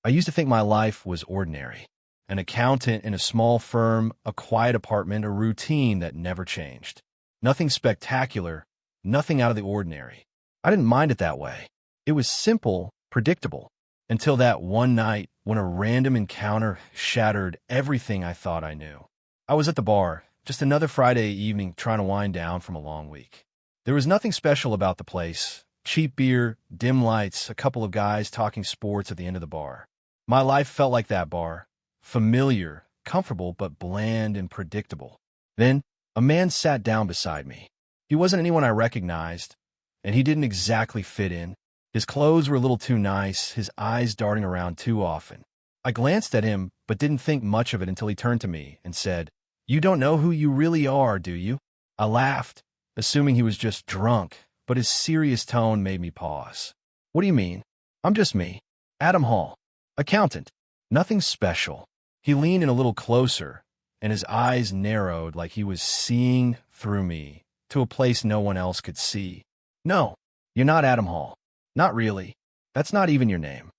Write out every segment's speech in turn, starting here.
I used to think my life was ordinary. An accountant in a small firm, a quiet apartment, a routine that never changed. Nothing spectacular, nothing out of the ordinary. I didn't mind it that way. It was simple, predictable, until that one night when a random encounter shattered everything I thought I knew. I was at the bar, just another Friday evening trying to wind down from a long week. There was nothing special about the place. Cheap beer, dim lights, a couple of guys talking sports at the end of the bar. My life felt like that bar. Familiar, comfortable, but bland and predictable. Then, a man sat down beside me. He wasn't anyone I recognized, and he didn't exactly fit in. His clothes were a little too nice, his eyes darting around too often. I glanced at him, but didn't think much of it until he turned to me and said, "You don't know who you really are, do you?" I laughed, assuming he was just drunk, but his serious tone made me pause. "What do you mean? I'm just me. Adam Hall. Accountant. Nothing special." He leaned in a little closer, and his eyes narrowed like he was seeing through me to a place no one else could see. "No, you're not Adam Hall. Not really. That's not even your name."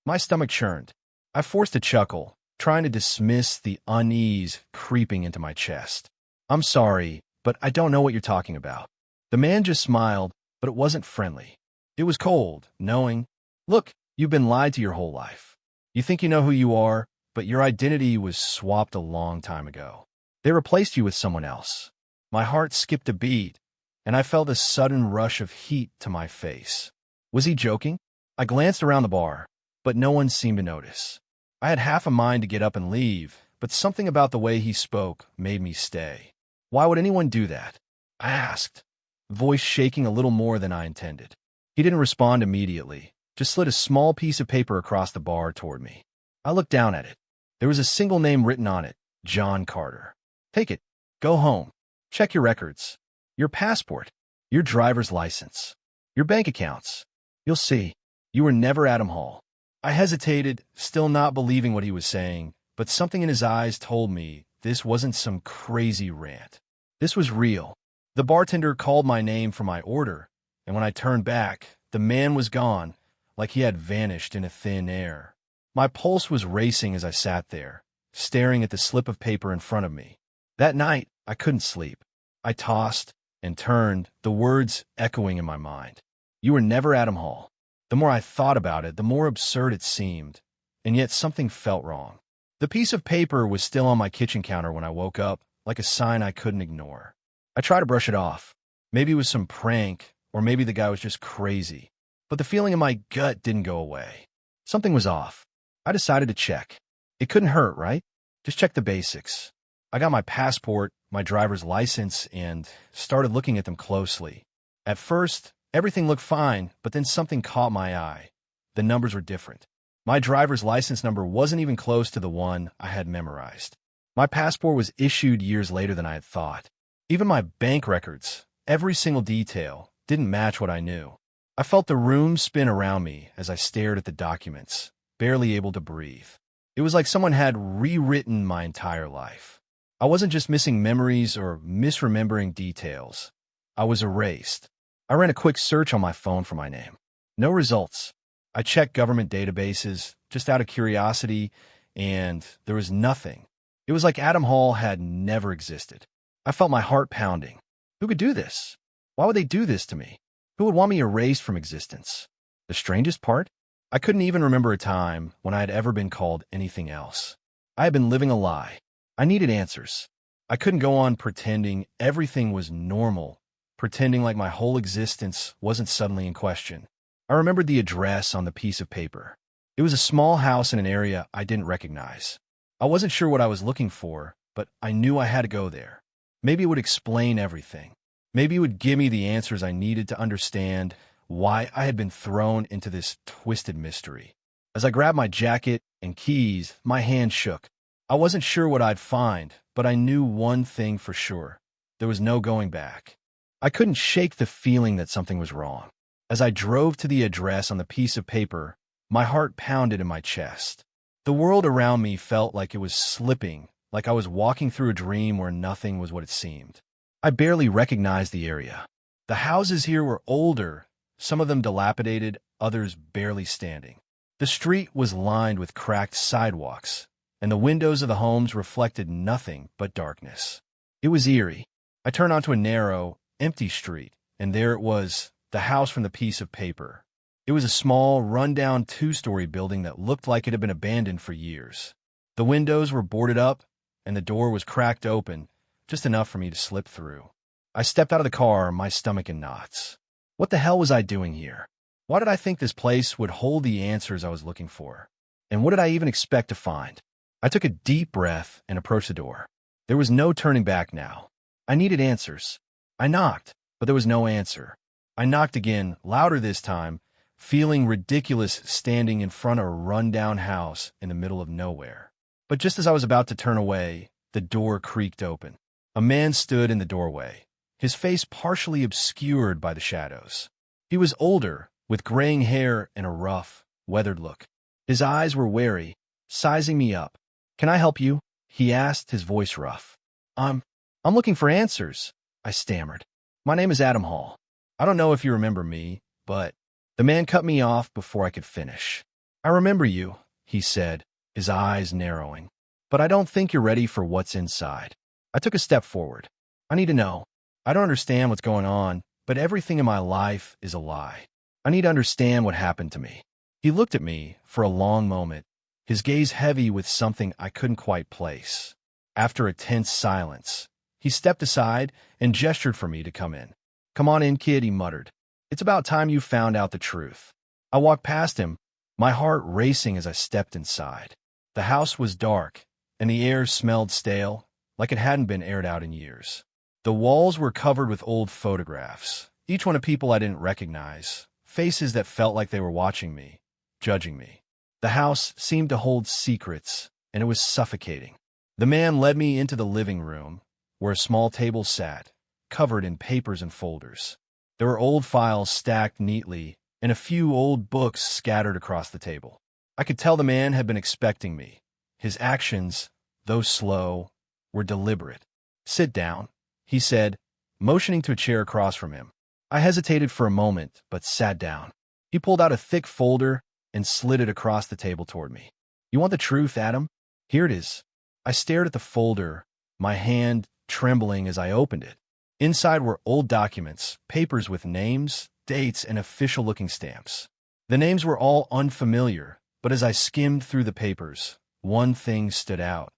My stomach churned. I forced a chuckle, trying to dismiss the unease creeping into my chest. "I'm sorry, but I don't know what you're talking about." The man just smiled, but it wasn't friendly. It was cold, knowing. "Look, you've been lied to your whole life. You think you know who you are, but your identity was swapped a long time ago. They replaced you with someone else." My heart skipped a beat, and I felt a sudden rush of heat to my face. Was he joking? I glanced around the bar, but no one seemed to notice. I had half a mind to get up and leave, but something about the way he spoke made me stay. "Why would anyone do that?" I asked, voice shaking a little more than I intended. He didn't respond immediately, just slid a small piece of paper across the bar toward me. I looked down at it. There was a single name written on it, John Carter. "Take it. Go home. Check your records. Your passport. Your driver's license. Your bank accounts. You'll see. You were never Adam Hall." I hesitated, still not believing what he was saying, but something in his eyes told me this wasn't some crazy rant. This was real. The bartender called my name for my order, and when I turned back, the man was gone, like he had vanished into thin air. My pulse was racing as I sat there, staring at the slip of paper in front of me. That night, I couldn't sleep. I tossed and turned, the words echoing in my mind. You were never Adam Hall. The more I thought about it, the more absurd it seemed, and yet something felt wrong. The piece of paper was still on my kitchen counter when I woke up, like a sign I couldn't ignore. I tried to brush it off. Maybe it was some prank, or maybe the guy was just crazy. But the feeling in my gut didn't go away. Something was off. I decided to check. It couldn't hurt, right? Just check the basics. I got my passport, my driver's license, and started looking at them closely. At first, everything looked fine, but then something caught my eye. The numbers were different. My driver's license number wasn't even close to the one I had memorized. My passport was issued years later than I had thought. Even my bank records, every single detail, didn't match what I knew. I felt the room spin around me as I stared at the documents, barely able to breathe. It was like someone had rewritten my entire life. I wasn't just missing memories or misremembering details. I was erased. I ran a quick search on my phone for my name. No results. I checked government databases, just out of curiosity, and there was nothing. It was like Adam Hall had never existed. I felt my heart pounding. Who could do this? Why would they do this to me? Who would want me erased from existence? The strangest part? I couldn't even remember a time when I had ever been called anything else. I had been living a lie. I needed answers. I couldn't go on pretending everything was normal, pretending like my whole existence wasn't suddenly in question. I remembered the address on the piece of paper. It was a small house in an area I didn't recognize. I wasn't sure what I was looking for, but I knew I had to go there. Maybe it would explain everything. Maybe it would give me the answers I needed to understand why I had been thrown into this twisted mystery. As I grabbed my jacket and keys, my hand shook. I wasn't sure what I'd find, but I knew one thing for sure. There was no going back. I couldn't shake the feeling that something was wrong. As I drove to the address on the piece of paper, my heart pounded in my chest. The world around me felt like it was slipping, like I was walking through a dream where nothing was what it seemed. I barely recognized the area. The houses here were older, some of them dilapidated, others barely standing. The street was lined with cracked sidewalks, and the windows of the homes reflected nothing but darkness. It was eerie. I turned onto a narrow, empty street, and there it was, the house from the piece of paper. It was a small, run-down two-story building that looked like it had been abandoned for years. The windows were boarded up, and the door was cracked open, just enough for me to slip through. I stepped out of the car, my stomach in knots. What the hell was I doing here? Why did I think this place would hold the answers I was looking for? And what did I even expect to find? I took a deep breath and approached the door. There was no turning back now. I needed answers. I knocked, but there was no answer. I knocked again, louder this time, feeling ridiculous standing in front of a run-down house in the middle of nowhere. But just as I was about to turn away, the door creaked open. A man stood in the doorway, his face partially obscured by the shadows. He was older, with graying hair and a rough, weathered look. His eyes were wary, sizing me up. "Can I help you?" he asked, his voice rough. I'm looking for answers," I stammered. "My name is Adam Hall. I don't know if you remember me, but—" The man cut me off before I could finish. "I remember you," he said, his eyes narrowing. "But I don't think you're ready for what's inside." I took a step forward. "I need to know. I don't understand what's going on, but everything in my life is a lie. I need to understand what happened to me." He looked at me for a long moment, his gaze heavy with something I couldn't quite place. After a tense silence, he stepped aside and gestured for me to come in. "Come on in, kid," he muttered. "It's about time you found out the truth." I walked past him, my heart racing as I stepped inside. The house was dark, and the air smelled stale, like it hadn't been aired out in years. The walls were covered with old photographs, each one of people I didn't recognize, faces that felt like they were watching me, judging me. The house seemed to hold secrets, and it was suffocating. The man led me into the living room, where a small table sat, covered in papers and folders. There were old files stacked neatly, and a few old books scattered across the table. I could tell the man had been expecting me. His actions, though slow, were deliberate. "Sit down," he said, motioning to a chair across from him. I hesitated for a moment, but sat down. He pulled out a thick folder and slid it across the table toward me. "You want the truth, Adam? Here it is." I stared at the folder, my hand trembling as I opened it. Inside were old documents, papers with names, dates, and official-looking stamps. The names were all unfamiliar, but as I skimmed through the papers, one thing stood out: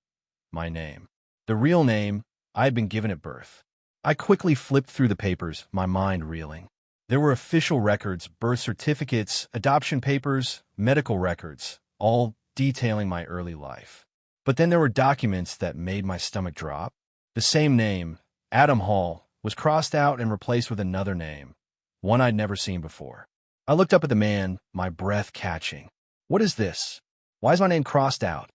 my name. The real name I had been given at birth. I quickly flipped through the papers, my mind reeling. There were official records, birth certificates, adoption papers, medical records, all detailing my early life. But then there were documents that made my stomach drop. The same name, Adam Hall, was crossed out and replaced with another name, one I'd never seen before. I looked up at the man, my breath catching. "What is this? Why is my name crossed out?"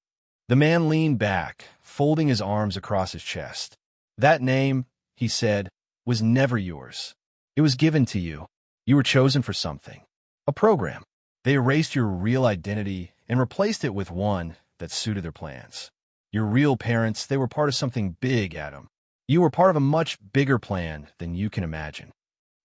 The man leaned back, folding his arms across his chest. "That name," he said, "was never yours. It was given to you. You were chosen for something. A program. They erased your real identity and replaced it with one that suited their plans. Your real parents, they were part of something big, Adam. You were part of a much bigger plan than you can imagine."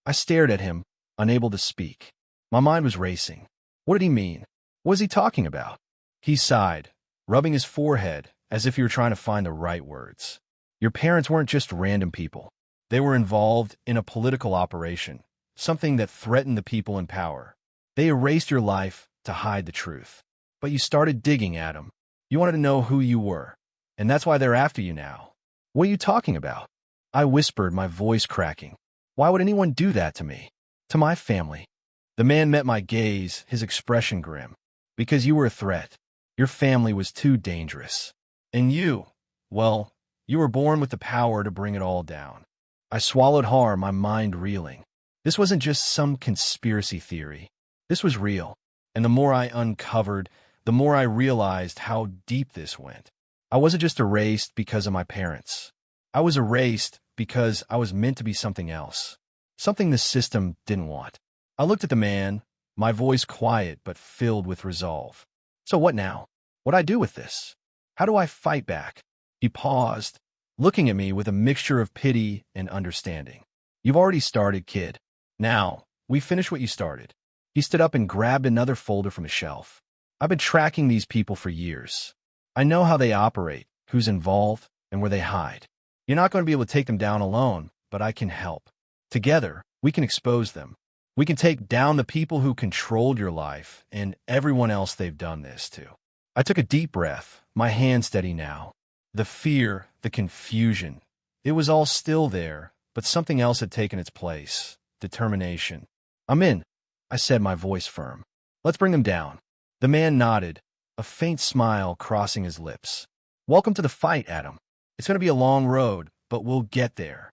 I stared at him, unable to speak. My mind was racing. What did he mean? What was he talking about? He sighed, rubbing his forehead as if he were trying to find the right words. "Your parents weren't just random people. They were involved in a political operation, something that threatened the people in power. They erased your life to hide the truth. But you started digging, Adam. You wanted to know who you were, and that's why they're after you now." "What are you talking about?" I whispered, my voice cracking. "Why would anyone do that to me? To my family?" The man met my gaze, his expression grim. "Because you were a threat. Your family was too dangerous. And you, well, you were born with the power to bring it all down." I swallowed hard, my mind reeling. This wasn't just some conspiracy theory. This was real. And the more I uncovered, the more I realized how deep this went. I wasn't just erased because of my parents. I was erased because I was meant to be something else, something the system didn't want. I looked at the man, my voice quiet but filled with resolve. "So what now? What do I do with this? How do I fight back?" He paused, looking at me with a mixture of pity and understanding. "You've already started, kid. Now, we finish what you started." He stood up and grabbed another folder from a shelf. I've been tracking these people for years. I know how they operate, who's involved, and where they hide. You're not going to be able to take them down alone, but I can help. Together, we can expose them. We can take down the people who controlled your life and everyone else they've done this to. I took a deep breath, my hand steady now. The fear, the confusion, it was all still there, but something else had taken its place. Determination. I'm in, I said, my voice firm. Let's bring them down. The man nodded, a faint smile crossing his lips. Welcome to the fight, Adam. It's going to be a long road, but we'll get there.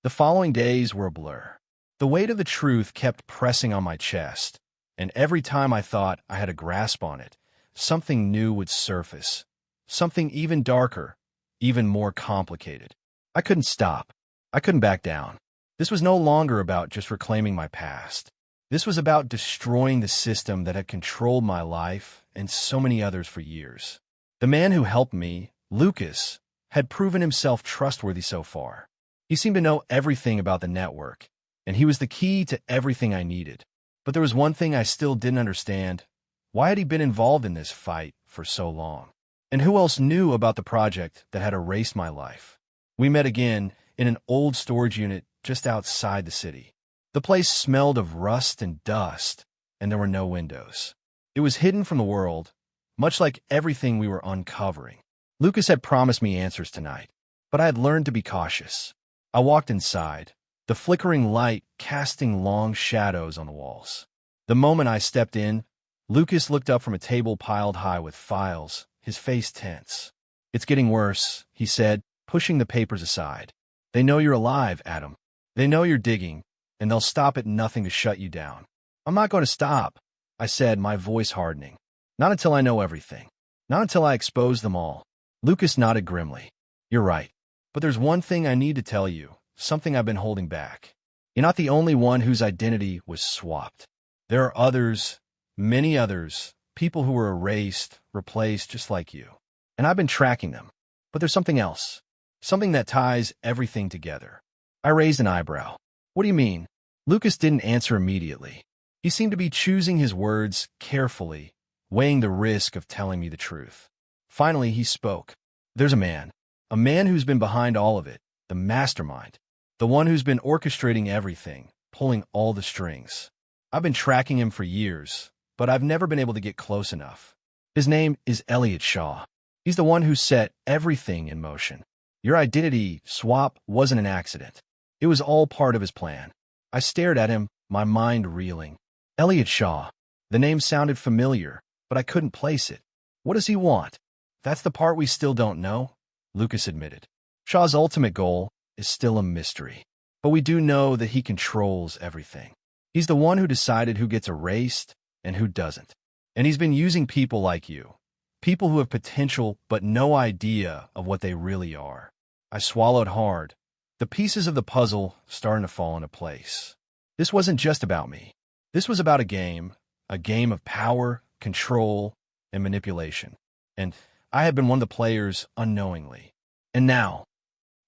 The following days were a blur. The weight of the truth kept pressing on my chest, and every time I thought I had a grasp on it, something new would surface. Something even darker, even more complicated. I couldn't stop. I couldn't back down. This was no longer about just reclaiming my past. This was about destroying the system that had controlled my life and so many others for years. The man who helped me, Lucas, had proven himself trustworthy so far. He seemed to know everything about the network, and he was the key to everything I needed. But there was one thing I still didn't understand. Why had he been involved in this fight for so long? And who else knew about the project that had erased my life? We met again in an old storage unit just outside the city. The place smelled of rust and dust, and there were no windows. It was hidden from the world, much like everything we were uncovering. Lucas had promised me answers tonight, but I had learned to be cautious. I walked inside, the flickering light casting long shadows on the walls. The moment I stepped in, Lucas looked up from a table piled high with files, his face tense. It's getting worse, he said, pushing the papers aside. They know you're alive, Adam. They know you're digging, and they'll stop at nothing to shut you down. I'm not going to stop, I said, my voice hardening. Not until I know everything. Not until I expose them all. Lucas nodded grimly. You're right. But there's one thing I need to tell you, something I've been holding back. You're not the only one whose identity was swapped. There are others, many others, people who were erased, replaced just like you. And I've been tracking them. But there's something else. Something that ties everything together. I raised an eyebrow. What do you mean? Lucas didn't answer immediately. He seemed to be choosing his words carefully, weighing the risk of telling me the truth. Finally, he spoke. There's a man who's been behind all of it, the mastermind, the one who's been orchestrating everything, pulling all the strings. I've been tracking him for years, but I've never been able to get close enough. His name is Elliot Shaw. He's the one who set everything in motion. Your identity swap wasn't an accident. It was all part of his plan. I stared at him, my mind reeling. Elliot Shaw. The name sounded familiar, but I couldn't place it. What does he want? That's the part we still don't know, Lucas admitted. Shaw's ultimate goal is still a mystery. But we do know that he controls everything. He's the one who decided who gets erased and who doesn't. And he's been using people like you. People who have potential but no idea of what they really are. I swallowed hard. The pieces of the puzzle starting to fall into place. This wasn't just about me. This was about a game of power, control, and manipulation. And I had been one of the players unknowingly. And now,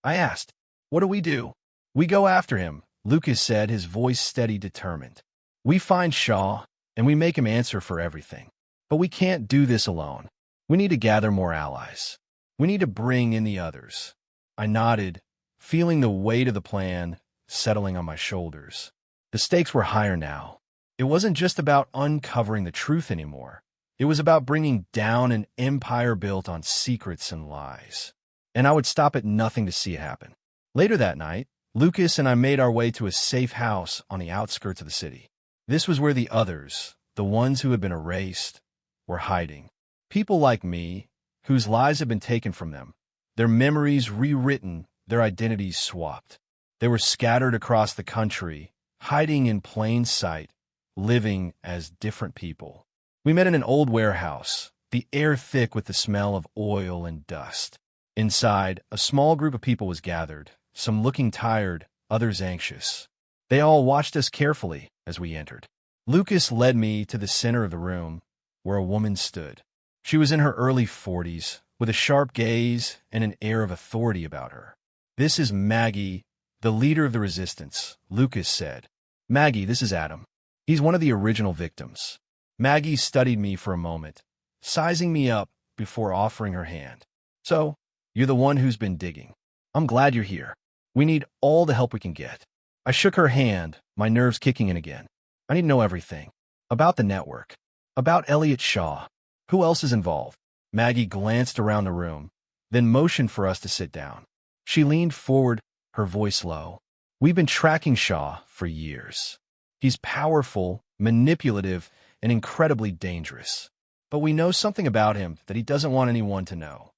I asked, what do we do? We go after him, Lucas said, his voice steady, determined. We find Shaw, and we make him answer for everything. But we can't do this alone. We need to gather more allies. We need to bring in the others. I nodded, feeling the weight of the plan settling on my shoulders. The stakes were higher now. It wasn't just about uncovering the truth anymore. It was about bringing down an empire built on secrets and lies. And I would stop at nothing to see it happen. Later that night, Lucas and I made our way to a safe house on the outskirts of the city. This was where the others, the ones who had been erased, were hiding. People like me, whose lives had been taken from them, their memories rewritten, their identities swapped. They were scattered across the country, hiding in plain sight, living as different people. We met in an old warehouse, the air thick with the smell of oil and dust. Inside, a small group of people was gathered, some looking tired, others anxious. They all watched us carefully as we entered. Lucas led me to the center of the room, where a woman stood. She was in her early 40s, with a sharp gaze and an air of authority about her. This is Maggie, the leader of the resistance, Lucas said. Maggie, this is Adam. He's one of the original victims. Maggie studied me for a moment, sizing me up before offering her hand. "So, you're the one who's been digging. I'm glad you're here. We need all the help we can get." I shook her hand, my nerves kicking in again. "I need to know everything. About the network. About Elliot Shaw. Who else is involved?" Maggie glanced around the room, then motioned for us to sit down. She leaned forward, her voice low. "We've been tracking Shaw for years. He's powerful, manipulative, and incredibly dangerous. But we know something about him that he doesn't want anyone to know."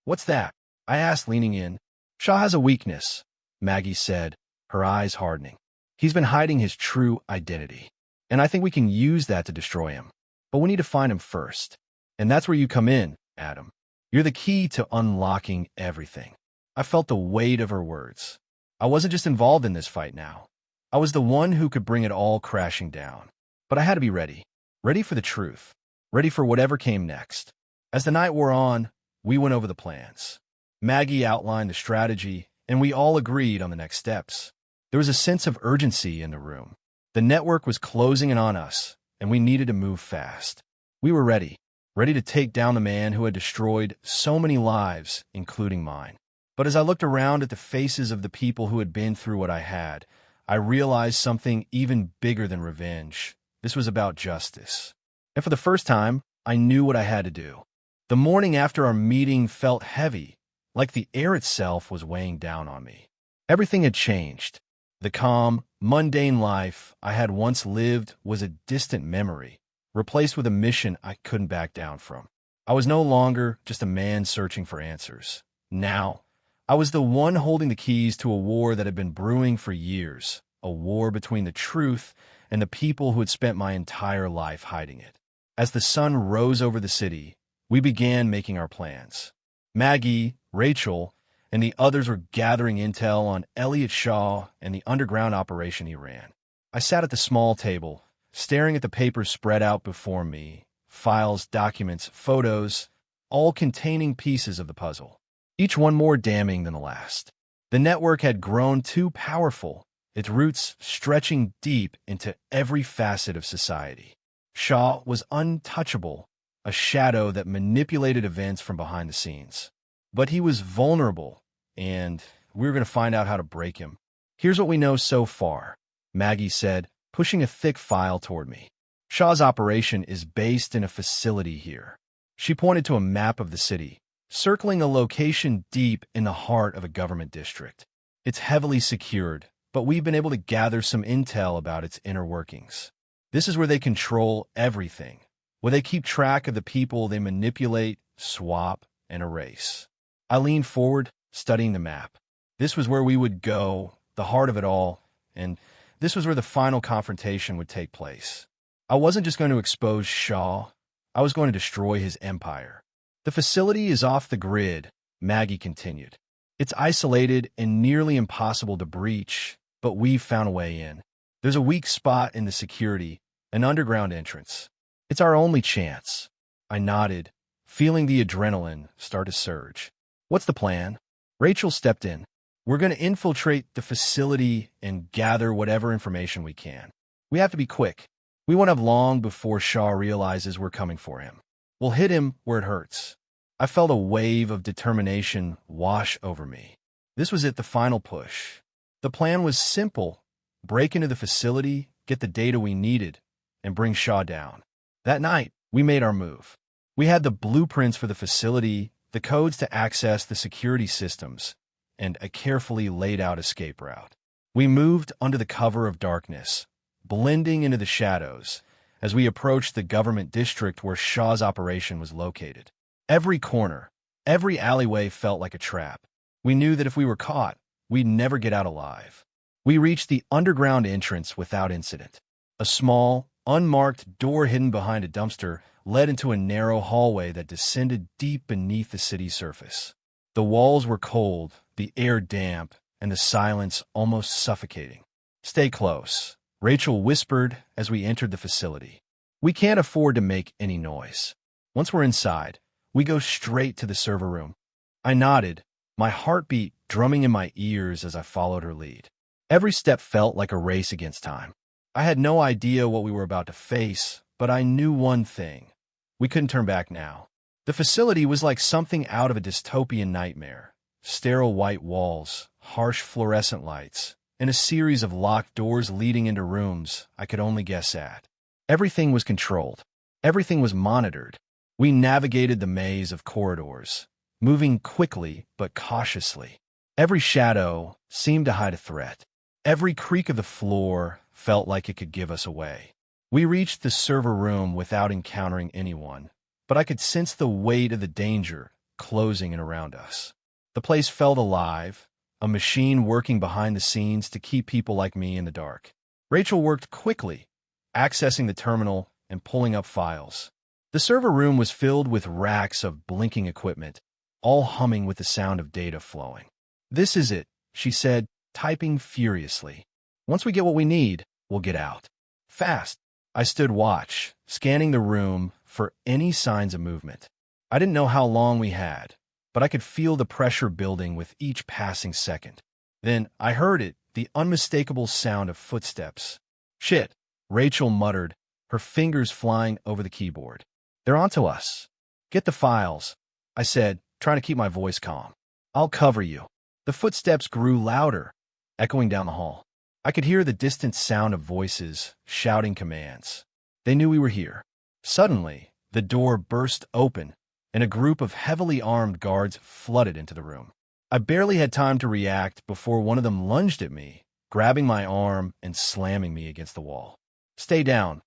"What's that?" I asked, leaning in. "Shaw has a weakness," Maggie said, her eyes hardening. "He's been hiding his true identity, and I think we can use that to destroy him. But we need to find him first. And that's where you come in, Adam. You're the key to unlocking everything." I felt the weight of her words. I wasn't just involved in this fight now. I was the one who could bring it all crashing down. But I had to be ready. Ready for the truth. Ready for whatever came next. As the night wore on, we went over the plans. Maggie outlined the strategy, and we all agreed on the next steps. There was a sense of urgency in the room. The network was closing in on us, and we needed to move fast. We were ready to take down the man who had destroyed so many lives, including mine. But as I looked around at the faces of the people who had been through what I had, I realized something even bigger than revenge. This was about justice. And for the first time, I knew what I had to do. The morning after our meeting felt heavy, like the air itself was weighing down on me. Everything had changed. The calm, mundane life I had once lived was a distant memory, replaced with a mission I couldn't back down from. I was no longer just a man searching for answers. Now, I was the one holding the keys to a war that had been brewing for years, a war between the truth and the people who had spent my entire life hiding it. As the sun rose over the city, we began making our plans. Maggie, Rachel, and the others were gathering intel on Elliot Shaw and the underground operation he ran. I sat at the small table, staring at the papers spread out before me, files, documents, photos, all containing pieces of the puzzle, each one more damning than the last. The network had grown too powerful, its roots stretching deep into every facet of society. Shaw was untouchable, a shadow that manipulated events from behind the scenes. But he was vulnerable, and we were going to find out how to break him. "Here's what we know so far," Maggie said, pushing a thick file toward me. "Shaw's operation is based in a facility here." She pointed to a map of the city, circling a location deep in the heart of a government district. "It's heavily secured, but we've been able to gather some intel about its inner workings. This is where they control everything, where they keep track of the people they manipulate, swap, and erase." I leaned forward, studying the map. This was where we would go, the heart of it all, and this was where the final confrontation would take place. I wasn't just going to expose Shaw, I was going to destroy his empire. "The facility is off the grid," Maggie continued. "It's isolated and nearly impossible to breach, but we've found a way in. There's a weak spot in the security, an underground entrance. It's our only chance." I nodded, feeling the adrenaline start to surge. "What's the plan?" Rachel stepped in. "We're going to infiltrate the facility and gather whatever information we can. We have to be quick. We won't have long before Shaw realizes we're coming for him. We'll hit him where it hurts." I felt a wave of determination wash over me. This was it, the final push. The plan was simple: break into the facility, get the data we needed, and bring Shaw down. That night, we made our move. We had the blueprints for the facility, the codes to access the security systems, and a carefully laid out escape route. We moved under the cover of darkness, blending into the shadows as we approached the government district where Shaw's operation was located. Every corner, every alleyway felt like a trap. We knew that if we were caught, we'd never get out alive. We reached the underground entrance without incident. A small, unmarked door hidden behind a dumpster led into a narrow hallway that descended deep beneath the city's surface. The walls were cold, the air damp, and the silence almost suffocating. "Stay close," Rachel whispered as we entered the facility. "We can't afford to make any noise. Once we're inside, we go straight to the server room." I nodded, my heartbeat drumming in my ears as I followed her lead. Every step felt like a race against time. I had no idea what we were about to face, but I knew one thing. We couldn't turn back now. The facility was like something out of a dystopian nightmare. Sterile white walls, harsh fluorescent lights, and a series of locked doors leading into rooms I could only guess at. Everything was controlled. Everything was monitored. We navigated the maze of corridors, moving quickly but cautiously. Every shadow seemed to hide a threat. Every creak of the floor felt like it could give us away. We reached the server room without encountering anyone, but I could sense the weight of the danger closing in around us. The place felt alive, a machine working behind the scenes to keep people like me in the dark. Rachel worked quickly, accessing the terminal and pulling up files. The server room was filled with racks of blinking equipment, all humming with the sound of data flowing. "This is it," she said, typing furiously. "Once we get what we need, we'll get out. Fast." I stood watch, scanning the room for any signs of movement. I didn't know how long we had, but I could feel the pressure building with each passing second. Then I heard it, the unmistakable sound of footsteps. "Shit," Rachel muttered, her fingers flying over the keyboard. "They're onto us." "Get the files," I said, trying to keep my voice calm. "I'll cover you." The footsteps grew louder, echoing down the hall. I could hear the distant sound of voices shouting commands. They knew we were here. Suddenly, the door burst open, and a group of heavily armed guards flooded into the room. I barely had time to react before one of them lunged at me, grabbing my arm and slamming me against the wall. "Stay down,"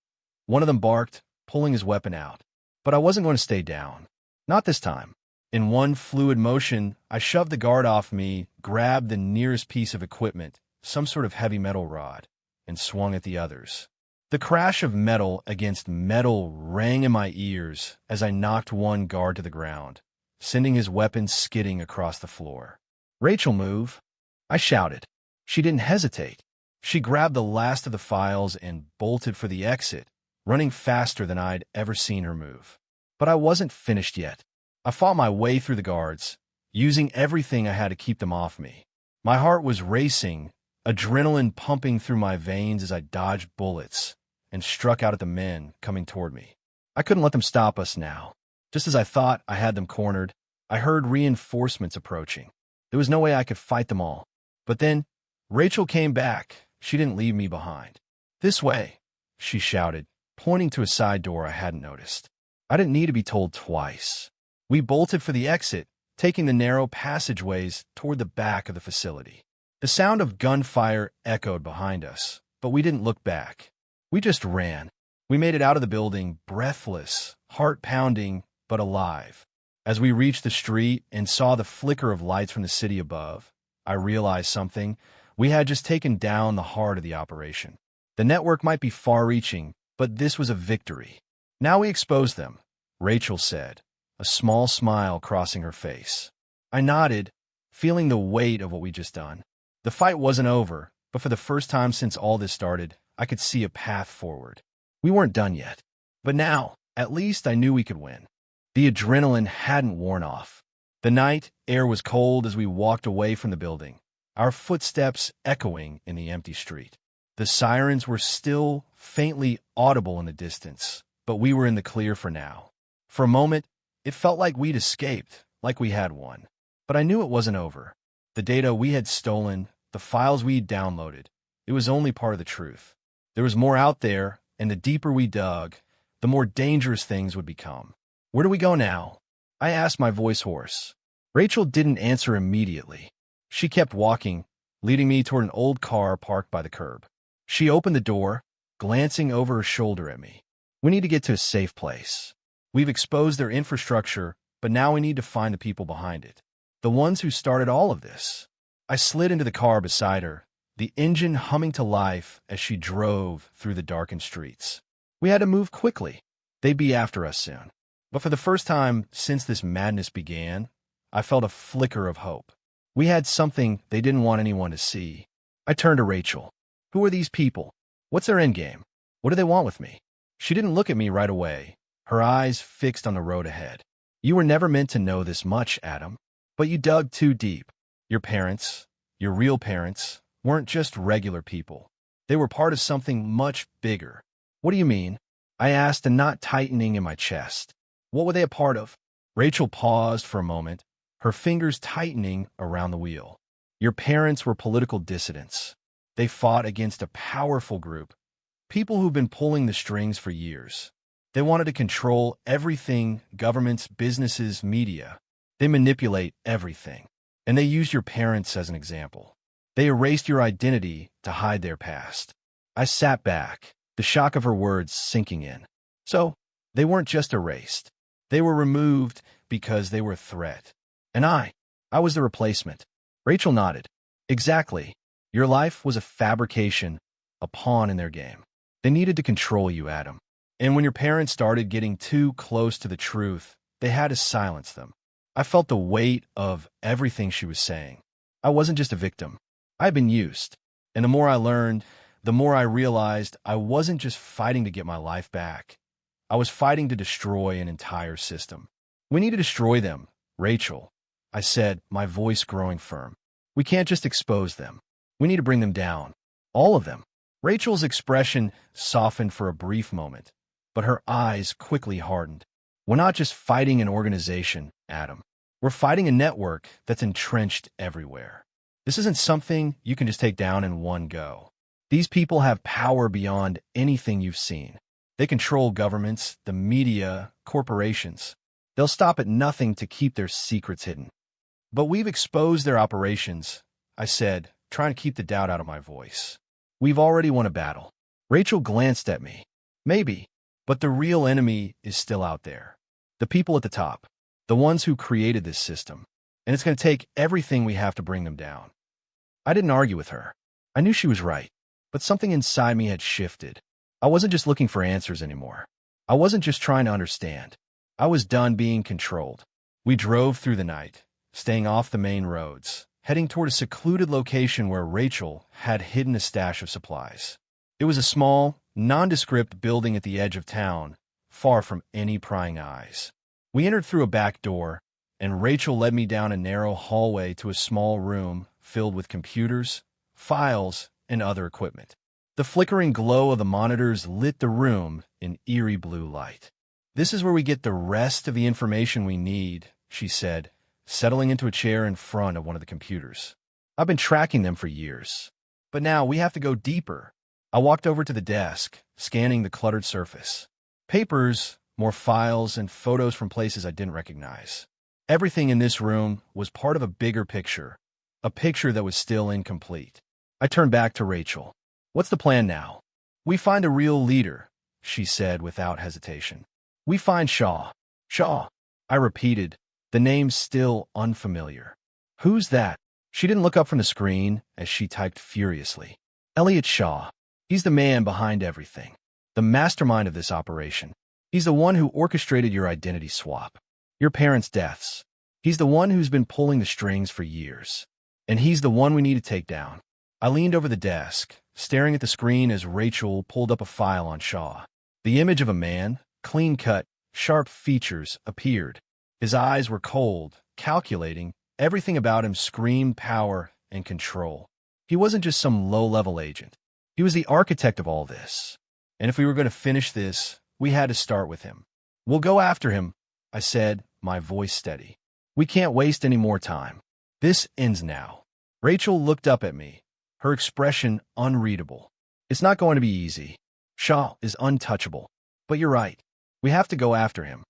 one of them barked, pulling his weapon out. But I wasn't going to stay down. Not this time. In one fluid motion, I shoved the guard off me, grabbed the nearest piece of equipment, some sort of heavy metal rod, and swung at the others. The crash of metal against metal rang in my ears as I knocked one guard to the ground, sending his weapon skidding across the floor. "Rachel, move!" I shouted. She didn't hesitate. She grabbed the last of the files and bolted for the exit, running faster than I'd ever seen her move. But I wasn't finished yet. I fought my way through the guards, using everything I had to keep them off me. My heart was racing, adrenaline pumping through my veins as I dodged bullets and struck out at the men coming toward me. I couldn't let them stop us now. Just as I thought I had them cornered, I heard reinforcements approaching. There was no way I could fight them all. But then, Rachel came back. She didn't leave me behind. "This way," she shouted, pointing to a side door I hadn't noticed. I didn't need to be told twice. We bolted for the exit, taking the narrow passageways toward the back of the facility. The sound of gunfire echoed behind us, but we didn't look back. We just ran. We made it out of the building, breathless, heart-pounding, but alive. As we reached the street and saw the flicker of lights from the city above, I realized something. We had just taken down the heart of the operation. The network might be far-reaching, but this was a victory. "Now we expose them," Rachel said, a small smile crossing her face. I nodded, feeling the weight of what we'd just done. The fight wasn't over, but for the first time since all this started, I could see a path forward. We weren't done yet. But now, at least I knew we could win. The adrenaline hadn't worn off. The night air was cold as we walked away from the building, our footsteps echoing in the empty street. The sirens were still faintly audible in the distance, but we were in the clear for now. For a moment, it felt like we'd escaped, like we had won. But I knew it wasn't over. The data we had stolen, the files we'd downloaded, it was only part of the truth. There was more out there, and the deeper we dug, the more dangerous things would become. "Where do we go now?" I asked, my voice hoarse. Rachel didn't answer immediately. She kept walking, leading me toward an old car parked by the curb. She opened the door, glancing over her shoulder at me. "We need to get to a safe place. We've exposed their infrastructure, but now we need to find the people behind it. The ones who started all of this." I slid into the car beside her, the engine humming to life as she drove through the darkened streets. We had to move quickly. They'd be after us soon. But for the first time since this madness began, I felt a flicker of hope. We had something they didn't want anyone to see. I turned to Rachel. "Who are these people? What's their endgame? What do they want with me?" She didn't look at me right away, her eyes fixed on the road ahead. "You were never meant to know this much, Adam. But you dug too deep. Your parents, your real parents, weren't just regular people. They were part of something much bigger." "What do you mean?" I asked, a knot tightening in my chest. What were they a part of? Rachel paused for a moment, her fingers tightening around the wheel. Your parents were political dissidents. They fought against a powerful group, people who've been pulling the strings for years. They wanted to control everything: governments, businesses, media. They manipulate everything. And they used your parents as an example. They erased your identity to hide their past. I sat back, the shock of her words sinking in. So, they weren't just erased. They were removed because they were a threat. And I was the replacement. Rachel nodded. Exactly. Your life was a fabrication, a pawn in their game. They needed to control you, Adam. And when your parents started getting too close to the truth, they had to silence them. I felt the weight of everything she was saying. I wasn't just a victim. I had been used. And the more I learned, the more I realized I wasn't just fighting to get my life back. I was fighting to destroy an entire system. We need to destroy them, Rachel, I said, my voice growing firm. We can't just expose them. We need to bring them down. All of them. Rachel's expression softened for a brief moment, but her eyes quickly hardened. We're not just fighting an organization, Adam. We're fighting a network that's entrenched everywhere. This isn't something you can just take down in one go. These people have power beyond anything you've seen. They control governments, the media, corporations. They'll stop at nothing to keep their secrets hidden. But we've exposed their operations, I said, trying to keep the doubt out of my voice. We've already won a battle. Rachel glanced at me. Maybe, but the real enemy is still out there. The people at the top, the ones who created this system. And it's going to take everything we have to bring them down. I didn't argue with her. I knew she was right, but something inside me had shifted. I wasn't just looking for answers anymore. I wasn't just trying to understand. I was done being controlled. We drove through the night, staying off the main roads, heading toward a secluded location where Rachel had hidden a stash of supplies. It was a small, nondescript building at the edge of town, far from any prying eyes. We entered through a back door, and Rachel led me down a narrow hallway to a small room filled with computers, files, and other equipment. The flickering glow of the monitors lit the room in eerie blue light. This is where we get the rest of the information we need, she said, settling into a chair in front of one of the computers. I've been tracking them for years. But now we have to go deeper. I walked over to the desk, scanning the cluttered surface. Papers, more files, and photos from places I didn't recognize. Everything in this room was part of a bigger picture, a picture that was still incomplete. I turned back to Rachel. What's the plan now? We find a real leader, she said without hesitation. We find Shaw. Shaw, I repeated, the name still unfamiliar. Who's that? She didn't look up from the screen as she typed furiously. Elliot Shaw. He's the man behind everything. The mastermind of this operation. He's the one who orchestrated your identity swap. Your parents' deaths. He's the one who's been pulling the strings for years. And he's the one we need to take down. I leaned over the desk, staring at the screen as Rachel pulled up a file on Shaw. The image of a man, clean-cut, sharp features, appeared. His eyes were cold, calculating. Everything about him screamed power and control. He wasn't just some low-level agent. He was the architect of all this. And if we were going to finish this, we had to start with him. We'll go after him, I said, my voice steady. We can't waste any more time. This ends now. Rachel looked up at me, her expression unreadable. It's not going to be easy. Shaw is untouchable. But you're right. We have to go after him.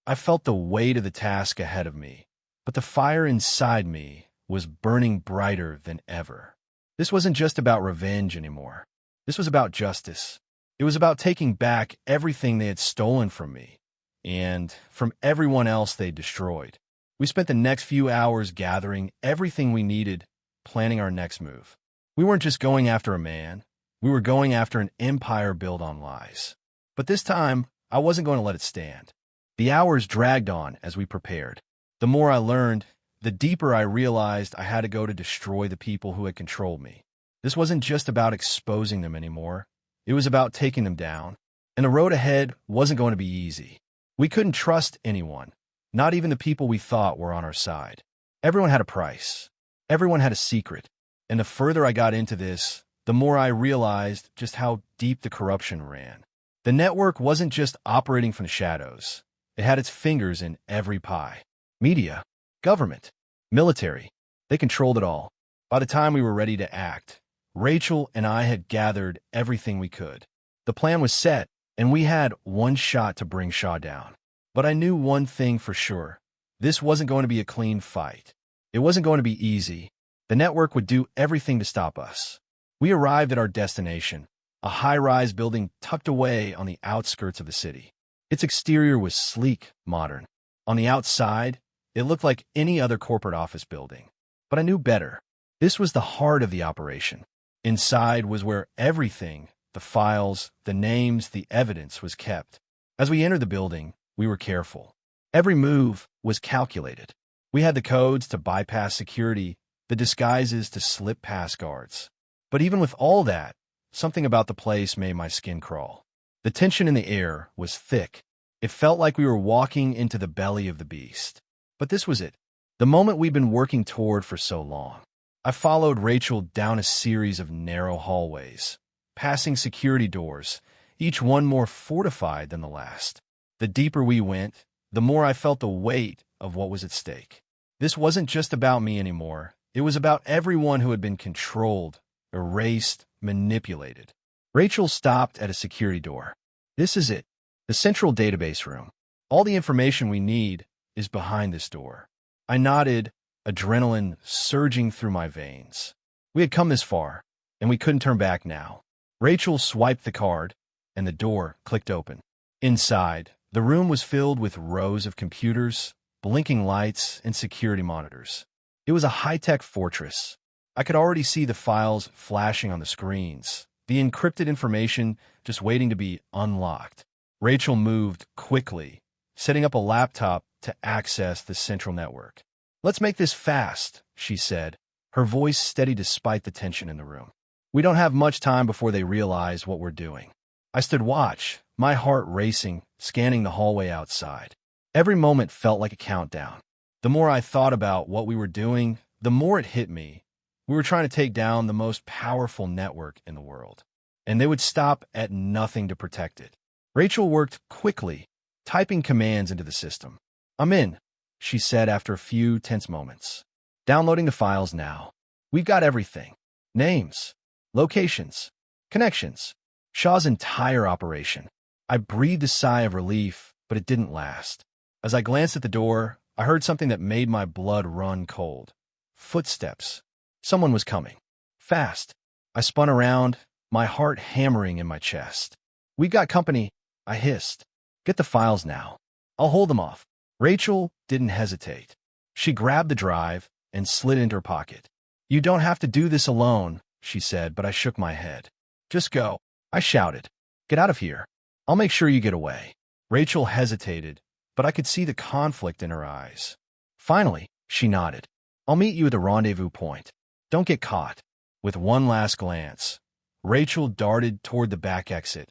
I felt the weight of the task ahead of me, but the fire inside me was burning brighter than ever. This wasn't just about revenge anymore. This was about justice. It was about taking back everything they had stolen from me and from everyone else they destroyed. We spent the next few hours gathering everything we needed, planning our next move. We weren't just going after a man. We were going after an empire built on lies. But this time, I wasn't going to let it stand. The hours dragged on as we prepared. The more I learned, the deeper I realized I had to go to destroy the people who had controlled me. This wasn't just about exposing them anymore. It was about taking them down. And the road ahead wasn't going to be easy. We couldn't trust anyone, not even the people we thought were on our side. Everyone had a price. Everyone had a secret. And the further I got into this, the more I realized just how deep the corruption ran. The network wasn't just operating from the shadows. It had its fingers in every pie. Media, government, military. They controlled it all. By the time we were ready to act, Rachel and I had gathered everything we could. The plan was set, and we had one shot to bring Shaw down. But I knew one thing for sure. This wasn't going to be a clean fight. It wasn't going to be easy. The network would do everything to stop us. We arrived at our destination, a high-rise building tucked away on the outskirts of the city. Its exterior was sleek, modern. On the outside, it looked like any other corporate office building. But I knew better. This was the heart of the operation. Inside was where everything, the files, the names, the evidence was kept. As we entered the building, we were careful. Every move was calculated. We had the codes to bypass security, the disguises to slip past guards. But even with all that, something about the place made my skin crawl. The tension in the air was thick. It felt like we were walking into the belly of the beast. But this was it, the moment we'd been working toward for so long. I followed Rachel down a series of narrow hallways, passing security doors, each one more fortified than the last. The deeper we went, the more I felt the weight of what was at stake. This wasn't just about me anymore. It was about everyone who had been controlled, erased, manipulated. Rachel stopped at a security door. This is it, the central database room. All the information we need is behind this door. I nodded, adrenaline surging through my veins. We had come this far, and we couldn't turn back now. Rachel swiped the card, and the door clicked open. Inside, the room was filled with rows of computers, blinking lights, and security monitors. It was a high-tech fortress. I could already see the files flashing on the screens, the encrypted information just waiting to be unlocked. Rachel moved quickly, setting up a laptop to access the central network. "Let's make this fast," she said, her voice steady despite the tension in the room. "We don't have much time before they realize what we're doing." I stood watch, my heart racing, scanning the hallway outside. Every moment felt like a countdown. The more I thought about what we were doing, the more it hit me. We were trying to take down the most powerful network in the world, and they would stop at nothing to protect it. Rachel worked quickly, typing commands into the system. "I'm in," she said after a few tense moments. "Downloading the files now. We've got everything. Names, locations, connections, Shaw's entire operation." I breathed a sigh of relief, but it didn't last. As I glanced at the door, I heard something that made my blood run cold. Footsteps. Someone was coming. Fast. I spun around, my heart hammering in my chest. "We got company," I hissed. "Get the files now. I'll hold them off." Rachel didn't hesitate. She grabbed the drive and slid it into her pocket. "You don't have to do this alone," she said, but I shook my head. "Just go," I shouted. "Get out of here. I'll make sure you get away." Rachel hesitated, but I could see the conflict in her eyes. Finally, she nodded. "I'll meet you at the rendezvous point. Don't get caught." With one last glance, Rachel darted toward the back exit,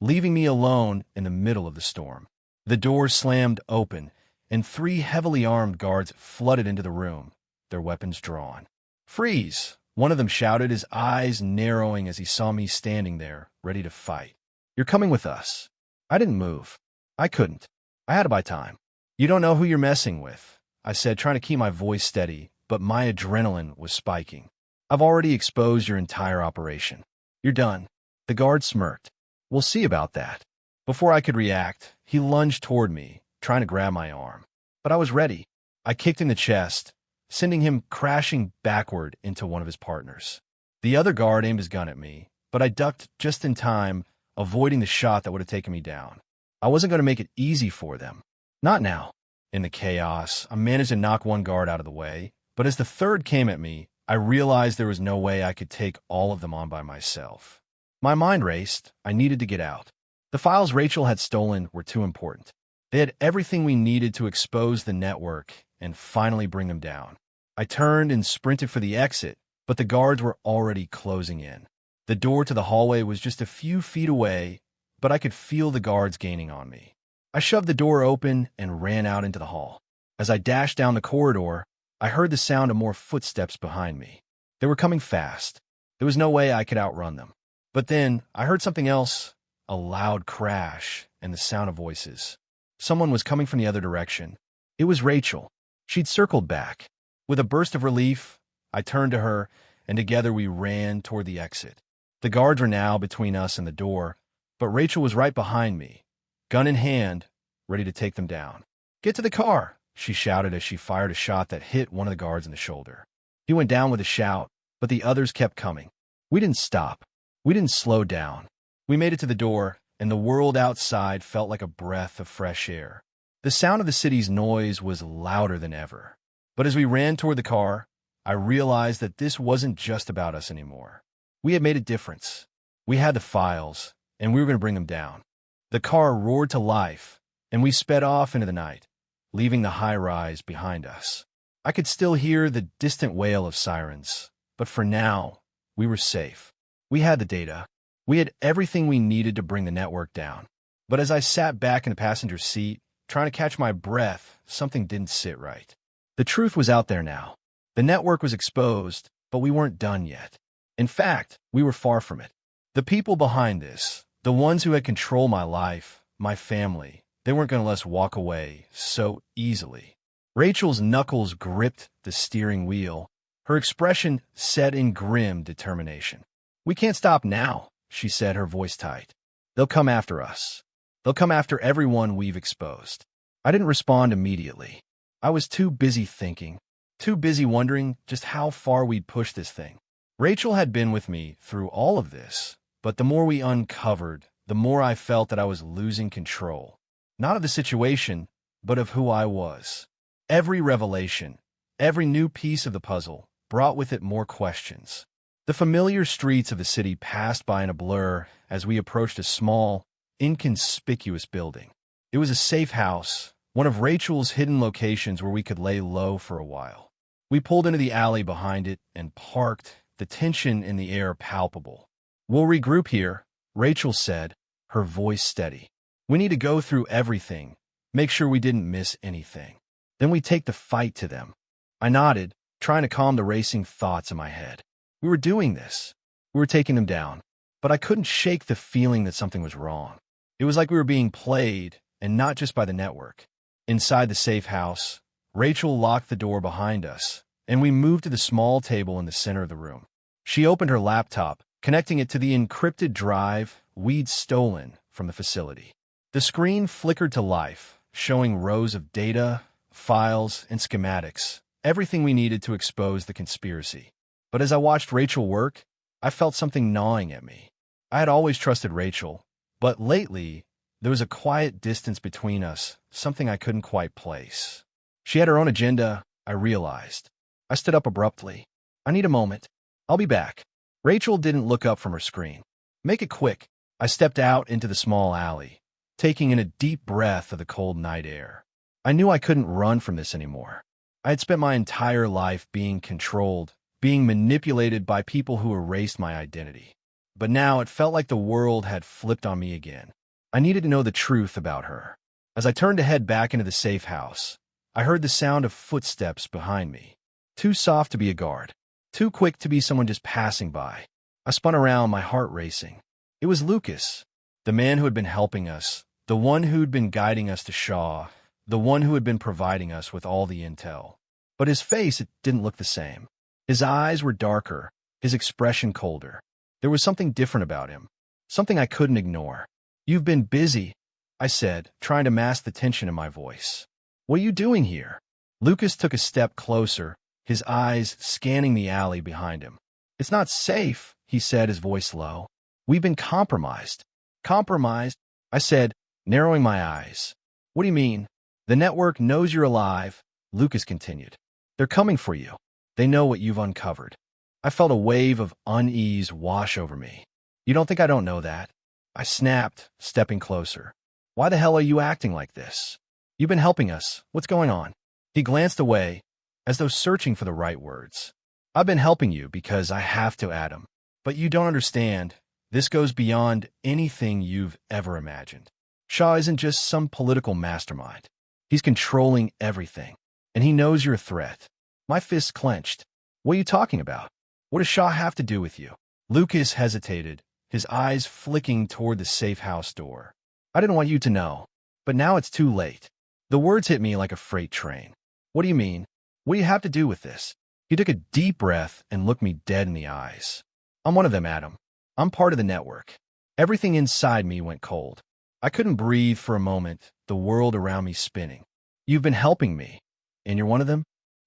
leaving me alone in the middle of the storm. The door slammed open, and 3 heavily armed guards flooded into the room, their weapons drawn. "Freeze!" one of them shouted, his eyes narrowing as he saw me standing there, ready to fight. "You're coming with us." I didn't move. I couldn't. I had to buy time. "You don't know who you're messing with," I said, trying to keep my voice steady, but my adrenaline was spiking. "I've already exposed your entire operation. You're done." The guard smirked. "We'll see about that." Before I could react, he lunged toward me, trying to grab my arm. But I was ready. I kicked in the chest, sending him crashing backward into one of his partners. The other guard aimed his gun at me, but I ducked just in time, avoiding the shot that would have taken me down. I wasn't going to make it easy for them. Not now. In the chaos, I managed to knock one guard out of the way, but as the third came at me, I realized there was no way I could take all of them on by myself. My mind raced. I needed to get out. The files Rachel had stolen were too important. They had everything we needed to expose the network and finally bring them down. I turned and sprinted for the exit, but the guards were already closing in. The door to the hallway was just a few feet away, but I could feel the guards gaining on me. I shoved the door open and ran out into the hall. As I dashed down the corridor, I heard the sound of more footsteps behind me. They were coming fast. There was no way I could outrun them. But then I heard something else, a loud crash and the sound of voices. someone was coming from the other direction. It was Rachel. She'd circled back. With a burst of relief, I turned to her, and together we ran toward the exit. The guards were now between us and the door, but Rachel was right behind me, gun in hand, ready to take them down. "Get to the car," she shouted as she fired a shot that hit one of the guards in the shoulder. He went down with a shout, but the others kept coming. We didn't stop. We didn't slow down. We made it to the door, and the world outside felt like a breath of fresh air. The sound of the city's noise was louder than ever. But as we ran toward the car, I realized that this wasn't just about us anymore. We had made a difference. We had the files, and we were going to bring them down. The car roared to life, and we sped off into the night, leaving the high-rise behind us. I could still hear the distant wail of sirens, but for now, we were safe. We had the data. We had everything we needed to bring the network down. But as I sat back in the passenger seat, trying to catch my breath, something didn't sit right. The truth was out there now. The network was exposed, but we weren't done yet. In fact, we were far from it. The people behind this, the ones who had controlled my life, my family, they weren't going to let us walk away so easily. Rachel's knuckles gripped the steering wheel, her expression set in grim determination. "We can't stop now," she said, her voice tight. "They'll come after us. They'll come after everyone we've exposed." I didn't respond immediately. I was too busy thinking, too busy wondering just how far we'd push this thing. Rachel had been with me through all of this, but the more we uncovered, the more I felt that I was losing control. Not of the situation, but of who I was. Every revelation, every new piece of the puzzle, brought with it more questions. The familiar streets of the city passed by in a blur as we approached a small, inconspicuous building. It was a safe house, one of Rachel's hidden locations where we could lay low for a while. We pulled into the alley behind it and parked, the tension in the air palpable. "We'll regroup here," Rachel said, her voice steady. "We need to go through everything, make sure we didn't miss anything. Then we take the fight to them." I nodded, trying to calm the racing thoughts in my head. We were doing this. We were taking them down. But I couldn't shake the feeling that something was wrong. It was like we were being played, and not just by the network. Inside the safe house, Rachel locked the door behind us, and we moved to the small table in the center of the room. She opened her laptop, connecting it to the encrypted drive we'd stolen from the facility. The screen flickered to life, showing rows of data, files, and schematics, everything we needed to expose the conspiracy. But as I watched Rachel work, I felt something gnawing at me. I had always trusted Rachel, but lately, there was a quiet distance between us, something I couldn't quite place. She had her own agenda, I realized. I stood up abruptly. "I need a moment. I'll be back." Rachel didn't look up from her screen. "Make it quick." I stepped out into the small alley, taking in a deep breath of the cold night air. I knew I couldn't run from this anymore. I had spent my entire life being controlled, being manipulated by people who erased my identity. But now it felt like the world had flipped on me again. I needed to know the truth about her. As I turned to head back into the safe house, I heard the sound of footsteps behind me. Too soft to be a guard. Too quick to be someone just passing by. I spun around, my heart racing. It was Lucas, the man who had been helping us, the one who'd been guiding us to Shaw, the one who had been providing us with all the intel. But his face, it didn't look the same. His eyes were darker, his expression colder. There was something different about him, something I couldn't ignore. "You've been busy," I said, trying to mask the tension in my voice. "What are you doing here?" Lucas took a step closer, his eyes scanning the alley behind him. "It's not safe," he said, his voice low. "We've been compromised." "Compromised?" I said, narrowing my eyes. "What do you mean?" "The network knows you're alive," Lucas continued. "They're coming for you. They know what you've uncovered." I felt a wave of unease wash over me. "You don't think I don't know that?" I snapped, stepping closer. "Why the hell are you acting like this? You've been helping us. What's going on?" He glanced away, as though searching for the right words. "I've been helping you because I have to, Adam. But you don't understand. This goes beyond anything you've ever imagined. Shaw isn't just some political mastermind. He's controlling everything, and he knows you're a threat." My fists clenched. "What are you talking about? What does Shaw have to do with you?" Lucas hesitated, his eyes flicking toward the safe house door. "I didn't want you to know. But now it's too late. The words hit me like a freight train. What do you mean? What do you have to do with this? He took a deep breath and looked me dead in the eyes. I'm one of them, Adam. I'm part of the network. Everything inside me went cold. I couldn't breathe for a moment, the world around me spinning. You've been helping me, and you're one of them?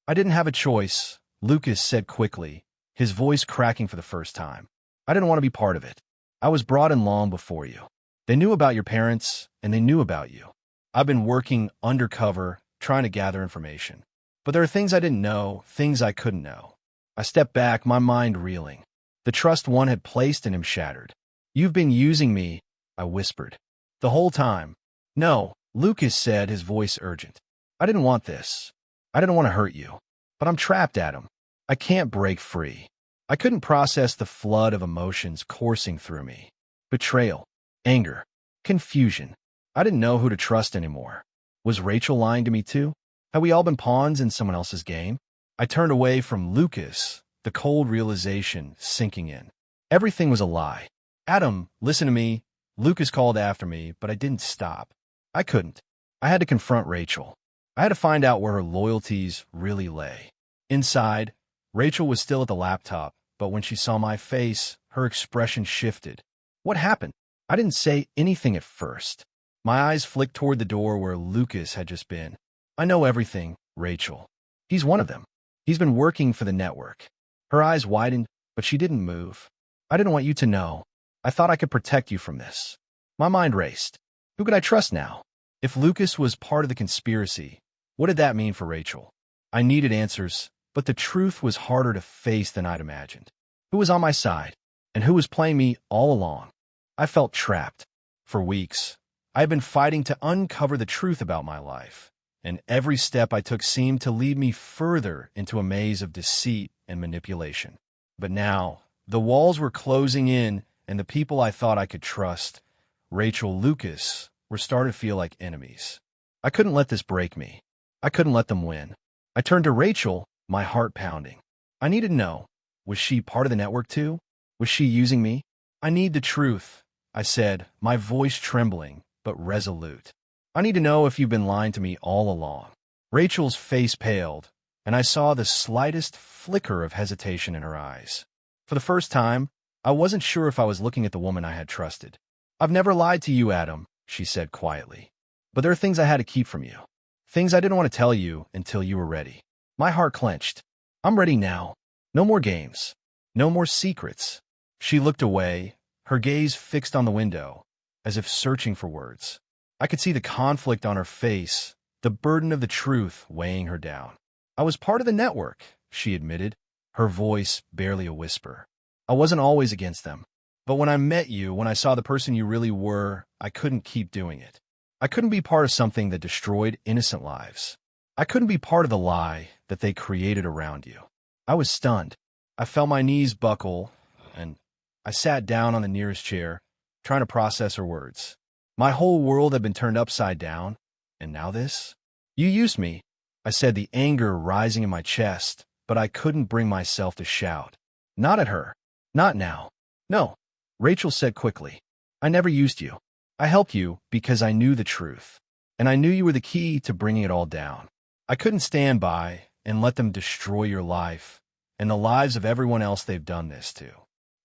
I didn't have a choice, Lucas said quickly, his voice cracking for the first time. I didn't want to be part of it. I was brought in long before you. They knew about your parents, and they knew about you. I've been working undercover, trying to gather information. But there are things I didn't know, things I couldn't know. I stepped back, my mind reeling. The trust one had placed in him shattered. You've been using me, I whispered. The whole time. No, Lucas said, his voice urgent. I didn't want this. I didn't want to hurt you. But I'm trapped, Adam. I can't break free. I couldn't process the flood of emotions coursing through me. Betrayal, anger, confusion. I didn't know who to trust anymore. Was Rachel lying to me too? Had we all been pawns in someone else's game? I turned away from Lucas, the cold realization sinking in. Everything was a lie. Adam, listen to me. Lucas called after me, but I didn't stop. I couldn't. I had to confront Rachel. I had to find out where her loyalties really lay. Inside, Rachel was still at the laptop, but when she saw my face, her expression shifted. What happened? I didn't say anything at first. My eyes flicked toward the door where Lucas had just been. I know everything, Rachel. He's one of them. He's been working for the network. Her eyes widened, but she didn't move. I didn't want you to know. I thought I could protect you from this. My mind raced. Who could I trust now? If Lucas was part of the conspiracy, what did that mean for Rachel? I needed answers, but the truth was harder to face than I'd imagined. Who was on my side, and who was playing me all along? I felt trapped. For weeks, I had been fighting to uncover the truth about my life, and every step I took seemed to lead me further into a maze of deceit and manipulation. But now, the walls were closing in, and the people I thought I could trust, Rachel, Lucas, were starting to feel like enemies. I couldn't let this break me. I couldn't let them win. I turned to Rachel, my heart pounding. I needed to know, was she part of the network too? Was she using me? I need the truth, I said, my voice trembling, but resolute. I need to know if you've been lying to me all along. Rachel's face paled, and I saw the slightest flicker of hesitation in her eyes. For the first time, I wasn't sure if I was looking at the woman I had trusted. I've never lied to you, Adam, she said quietly. But there are things I had to keep from you. Things I didn't want to tell you until you were ready. My heart clenched. I'm ready now. No more games. No more secrets. She looked away, her gaze fixed on the window, as if searching for words. I could see the conflict on her face, the burden of the truth weighing her down. I was part of the network, she admitted, her voice barely a whisper. I wasn't always against them. But when I met you, when I saw the person you really were, I couldn't keep doing it. I couldn't be part of something that destroyed innocent lives. I couldn't be part of the lie that they created around you. I was stunned. I felt my knees buckle, and I sat down on the nearest chair, trying to process her words. My whole world had been turned upside down, and now this? You used me, I said, the anger rising in my chest, but I couldn't bring myself to shout. Not at her. Not now. No, Rachel said quickly. I never used you. I helped you because I knew the truth, and I knew you were the key to bringing it all down. I couldn't stand by and let them destroy your life and the lives of everyone else they've done this to.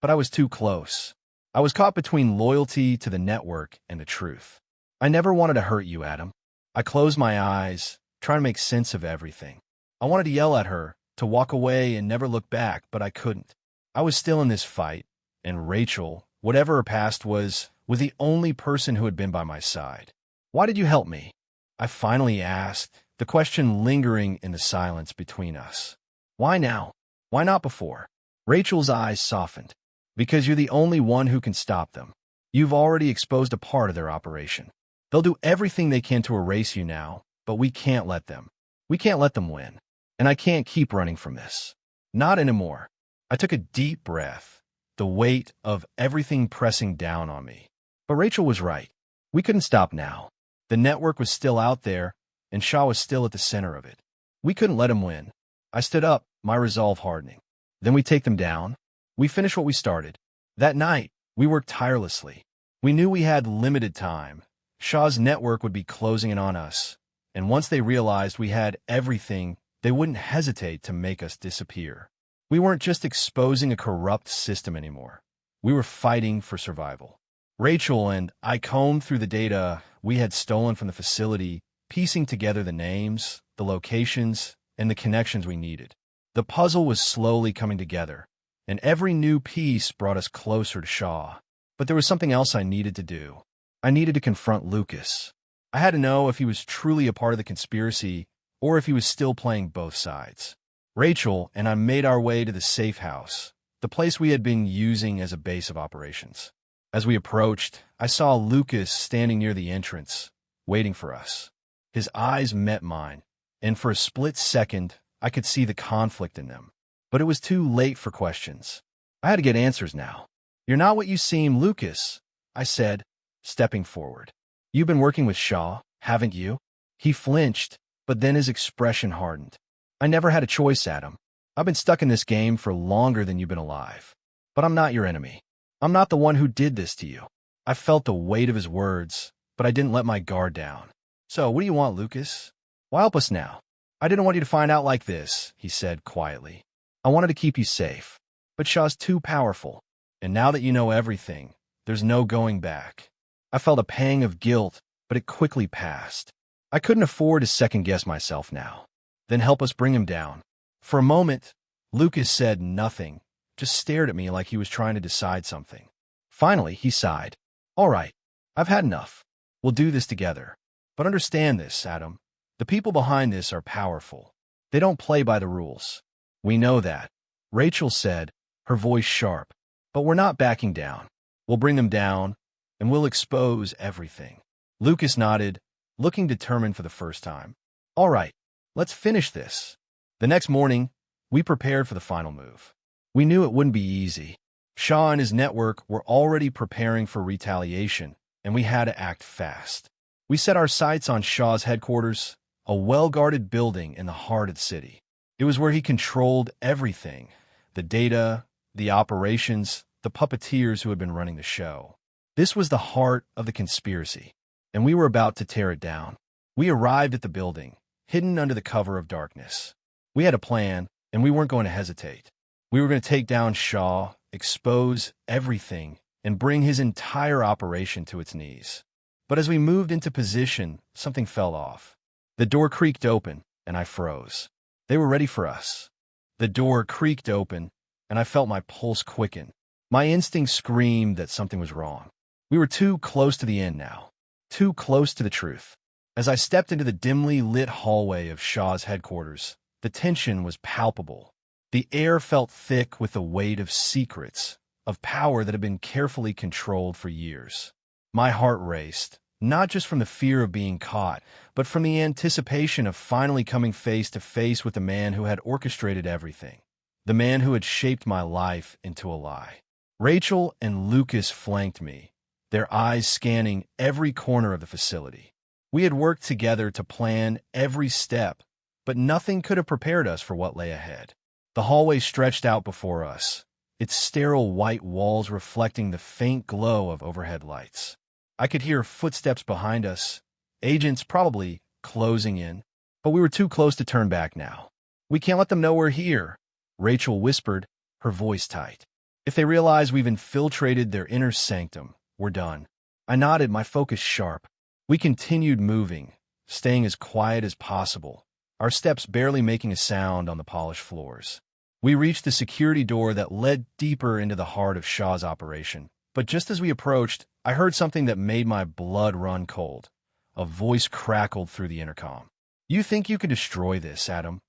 But I was too close. I was caught between loyalty to the network and the truth. I never wanted to hurt you, Adam. I closed my eyes, trying to make sense of everything. I wanted to yell at her, to walk away and never look back, but I couldn't. I was still in this fight, and Rachel, whatever her past was the only person who had been by my side. Why did you help me? I finally asked, the question lingering in the silence between us. Why now? Why not before? Rachel's eyes softened. Because you're the only one who can stop them. You've already exposed a part of their operation. They'll do everything they can to erase you now, but we can't let them. We can't let them win. And I can't keep running from this. Not anymore. I took a deep breath, the weight of everything pressing down on me. But Rachel was right. We couldn't stop now. The network was still out there, and Shaw was still at the center of it. We couldn't let him win. I stood up, my resolve hardening. Then we take them down. We finish what we started. That night, we worked tirelessly. We knew we had limited time. Shaw's network would be closing in on us, and once they realized we had everything, they wouldn't hesitate to make us disappear. We weren't just exposing a corrupt system anymore. We were fighting for survival. Rachel and I combed through the data we had stolen from the facility, piecing together the names, the locations, and the connections we needed. The puzzle was slowly coming together, and every new piece brought us closer to Shaw. But there was something else I needed to do. I needed to confront Lucas. I had to know if he was truly a part of the conspiracy or if he was still playing both sides. Rachel and I made our way to the safe house, the place we had been using as a base of operations. As we approached, I saw Lucas standing near the entrance, waiting for us. His eyes met mine, and for a split second, I could see the conflict in them. But it was too late for questions. I had to get answers now. "You're not what you seem, Lucas," I said, stepping forward. "You've been working with Shaw, haven't you?" He flinched, but then his expression hardened. "I never had a choice, Adam. I've been stuck in this game for longer than you've been alive. But I'm not your enemy. I'm not the one who did this to you." I felt the weight of his words, but I didn't let my guard down. "So, what do you want, Lucas? Why help us now?" "I didn't want you to find out like this," he said quietly. "I wanted to keep you safe. But Shaw's too powerful. And now that you know everything, there's no going back." I felt a pang of guilt, but it quickly passed. I couldn't afford to second-guess myself now. "Then help us bring him down." For a moment, Lucas said nothing, just stared at me like he was trying to decide something. Finally, he sighed. "All right, I've had enough. We'll do this together. But understand this, Adam. The people behind this are powerful. They don't play by the rules." "We know that," Rachel said, her voice sharp. "But we're not backing down. We'll bring them down, and we'll expose everything." Lucas nodded, looking determined for the first time. "All right, let's finish this." The next morning, we prepared for the final move. We knew it wouldn't be easy. Shaw and his network were already preparing for retaliation, and we had to act fast. We set our sights on Shaw's headquarters, a well-guarded building in the heart of the city. It was where he controlled everything: the data, the operations, the puppeteers who had been running the show. This was the heart of the conspiracy, and we were about to tear it down. We arrived at the building, hidden under the cover of darkness. We had a plan, and we weren't going to hesitate. We were going to take down Shaw, expose everything, and bring his entire operation to its knees. But as we moved into position, something fell off. The door creaked open, and I froze. They were ready for us. The door creaked open, and I felt my pulse quicken. My instincts screamed that something was wrong. We were too close to the end now, too close to the truth. As I stepped into the dimly lit hallway of Shaw's headquarters, the tension was palpable. The air felt thick with the weight of secrets, of power that had been carefully controlled for years. My heart raced, not just from the fear of being caught, but from the anticipation of finally coming face to face with the man who had orchestrated everything, the man who had shaped my life into a lie. Rachel and Lucas flanked me, their eyes scanning every corner of the facility. We had worked together to plan every step, but nothing could have prepared us for what lay ahead. The hallway stretched out before us, its sterile white walls reflecting the faint glow of overhead lights. I could hear footsteps behind us, agents probably closing in, but we were too close to turn back now. "We can't let them know we're here," Rachel whispered, her voice tight. "If they realize we've infiltrated their inner sanctum, we're done." I nodded, my focus sharp. We continued moving, staying as quiet as possible, our steps barely making a sound on the polished floors. We reached the security door that led deeper into the heart of Shaw's operation. But just as we approached, I heard something that made my blood run cold. A voice crackled through the intercom. "You think you can destroy this, Adam?"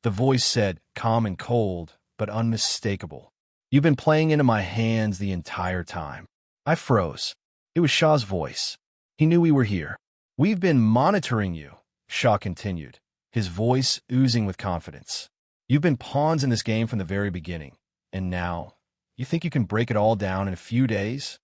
The voice said, calm and cold, but unmistakable. "You've been playing into my hands the entire time." I froze. It was Shaw's voice. He knew we were here. "We've been monitoring you," Shaw continued, his voice oozing with confidence. "You've been pawns in this game from the very beginning. And now, you think you can break it all down in a few days?"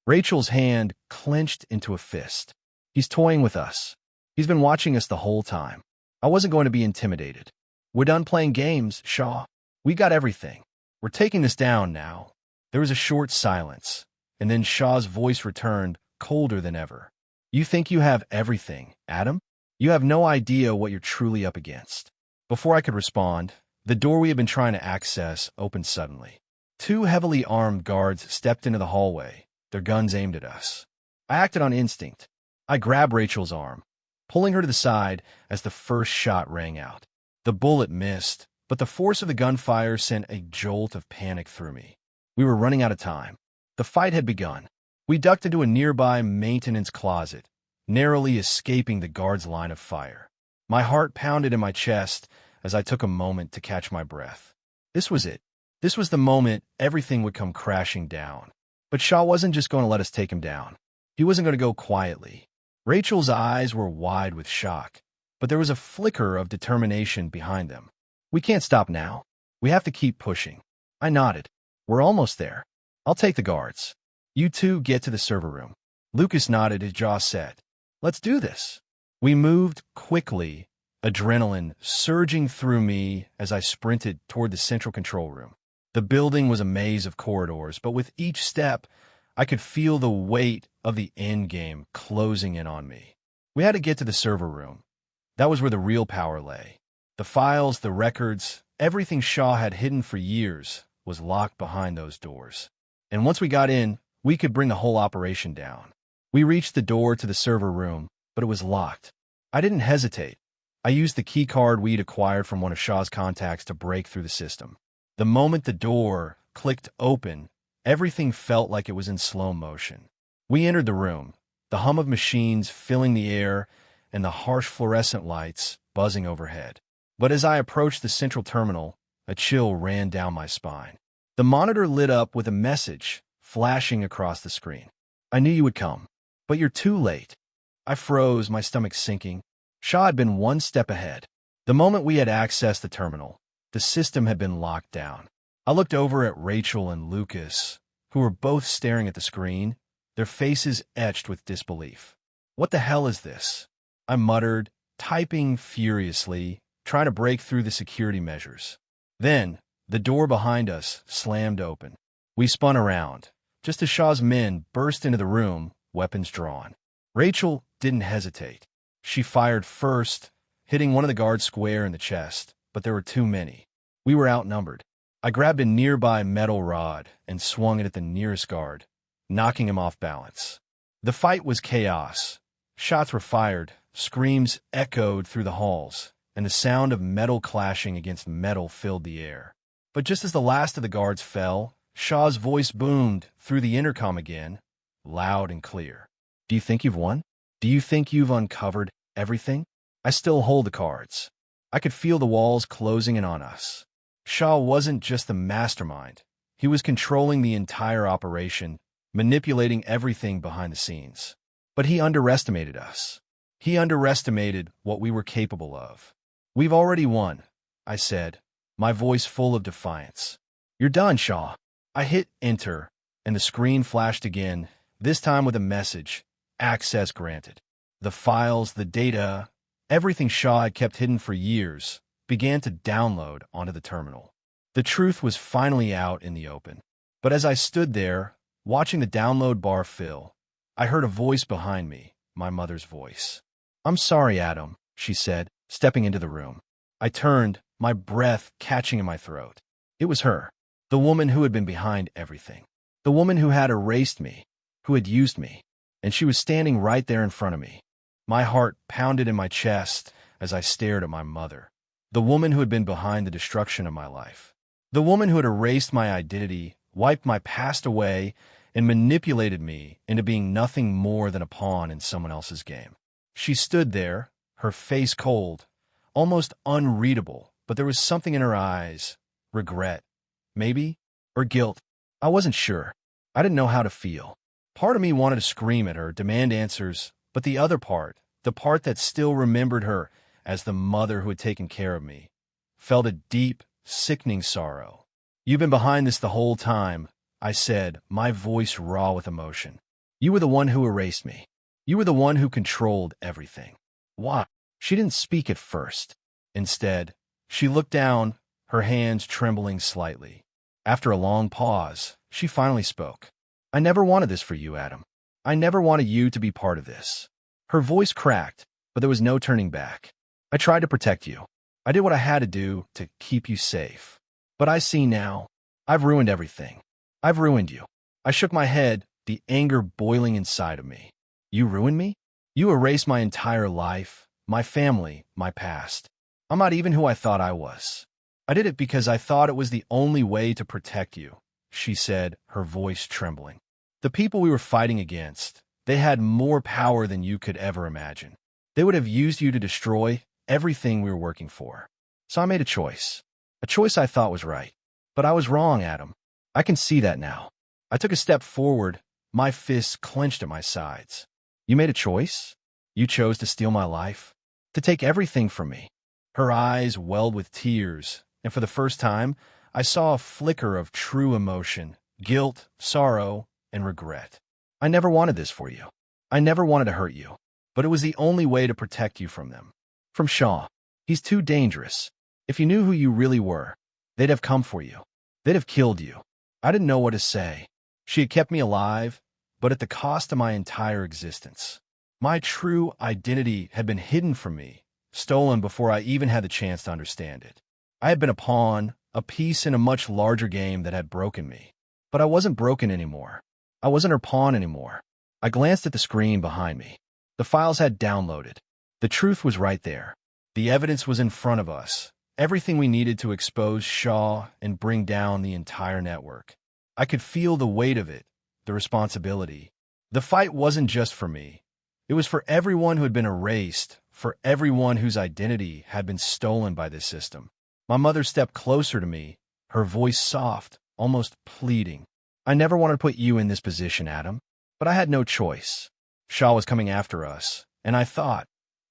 Rachel's hand clenched into a fist. "He's toying with us. He's been watching us the whole time. I wasn't going to be intimidated. We're done playing games, Shaw. We got everything. We're taking this down now." There was a short silence, and then Shaw's voice returned, colder than ever. You think you have everything, Adam? You have no idea what you're truly up against. Before I could respond, the door we had been trying to access opened suddenly. Two heavily armed guards stepped into the hallway, their guns aimed at us. I acted on instinct. I grabbed Rachel's arm, pulling her to the side as the first shot rang out. The bullet missed, but the force of the gunfire sent a jolt of panic through me. We were running out of time. The fight had begun. We ducked into a nearby maintenance closet, narrowly escaping the guards' line of fire. My heart pounded in my chest as I took a moment to catch my breath. This was it. This was the moment everything would come crashing down. But Shaw wasn't just going to let us take him down. He wasn't going to go quietly. Rachel's eyes were wide with shock, but there was a flicker of determination behind them. We can't stop now. We have to keep pushing. I nodded. We're almost there. I'll take the guards. You two get to the server room. Lucas nodded, his jaw set. Let's do this. We moved quickly, adrenaline surging through me as I sprinted toward the central control room. The building was a maze of corridors, but with each step, I could feel the weight of the endgame closing in on me. We had to get to the server room. That was where the real power lay. The files, the records, everything Shaw had hidden for years was locked behind those doors. And once we got in, we could bring the whole operation down. We reached the door to the server room, but it was locked. I didn't hesitate. I used the key card we'd acquired from one of Shaw's contacts to break through the system. The moment the door clicked open, everything felt like it was in slow motion. We entered the room, the hum of machines filling the air and the harsh fluorescent lights buzzing overhead. But as I approached the central terminal, a chill ran down my spine. The monitor lit up with a message flashing across the screen. I knew you would come, but you're too late. I froze, my stomach sinking. Shaw had been one step ahead. The moment we had accessed the terminal, the system had been locked down. I looked over at Rachel and Lucas, who were both staring at the screen, their faces etched with disbelief. What the hell is this? I muttered, typing furiously, trying to break through the security measures. Then, the door behind us slammed open. We spun around, just as Shaw's men burst into the room, weapons drawn. Rachel didn't hesitate. She fired first, hitting one of the guards square in the chest, but there were too many. We were outnumbered. I grabbed a nearby metal rod and swung it at the nearest guard, knocking him off balance. The fight was chaos. Shots were fired, screams echoed through the halls, and the sound of metal clashing against metal filled the air. But just as the last of the guards fell, Shaw's voice boomed through the intercom again, loud and clear. Do you think you've won? Do you think you've uncovered everything? I still hold the cards. I could feel the walls closing in on us. Shaw wasn't just the mastermind. He was controlling the entire operation, manipulating everything behind the scenes. But he underestimated us. He underestimated what we were capable of. We've already won, I said, my voice full of defiance. You're done, Shaw. I hit enter, and the screen flashed again, this time with a message, access granted. The files, the data, everything Shaw had kept hidden for years, began to download onto the terminal. The truth was finally out in the open. But as I stood there, watching the download bar fill, I heard a voice behind me, my mother's voice. I'm sorry, Adam, she said, stepping into the room. I turned, my breath catching in my throat. It was her, the woman who had been behind everything, the woman who had erased me, who had used me, and she was standing right there in front of me. My heart pounded in my chest as I stared at my mother, the woman who had been behind the destruction of my life, the woman who had erased my identity, wiped my past away, and manipulated me into being nothing more than a pawn in someone else's game. She stood there, her face cold, almost unreadable, but there was something in her eyes, regret, maybe, or guilt. I wasn't sure. I didn't know how to feel. Part of me wanted to scream at her, demand answers, but the other part, the part that still remembered her as the mother who had taken care of me, felt a deep, sickening sorrow. You've been behind this the whole time, I said, my voice raw with emotion. You were the one who erased me. You were the one who controlled everything. Why? She didn't speak at first. Instead, she looked down, her hands trembling slightly. After a long pause, she finally spoke. I never wanted this for you, Adam. I never wanted you to be part of this. Her voice cracked, but there was no turning back. I tried to protect you. I did what I had to do to keep you safe. But I see now. I've ruined everything. I've ruined you. I shook my head, the anger boiling inside of me. You ruined me? You erased my entire life, my family, my past. I'm not even who I thought I was. I did it because I thought it was the only way to protect you, she said, her voice trembling. The people we were fighting against, they had more power than you could ever imagine. They would have used you to destroy everything we were working for. So I made a choice I thought was right. But I was wrong, Adam. I can see that now. I took a step forward, my fists clenched at my sides. You made a choice? You chose to steal my life? To take everything from me? Her eyes welled with tears, and for the first time, I saw a flicker of true emotion, guilt, sorrow, and regret. I never wanted this for you. I never wanted to hurt you. But it was the only way to protect you from them. From Shaw. He's too dangerous. If you knew who you really were, they'd have come for you. They'd have killed you. I didn't know what to say. She had kept me alive, but at the cost of my entire existence. My true identity had been hidden from me, stolen before I even had the chance to understand it. I had been a pawn, a piece in a much larger game that had broken me. But I wasn't broken anymore. I wasn't her pawn anymore. I glanced at the screen behind me. The files had downloaded. The truth was right there. The evidence was in front of us. Everything we needed to expose Shaw and bring down the entire network. I could feel the weight of it, the responsibility. The fight wasn't just for me. It was for everyone who had been erased, for everyone whose identity had been stolen by this system. My mother stepped closer to me, her voice soft, almost pleading. I never wanted to put you in this position, Adam, but I had no choice. Shaw was coming after us, and I thought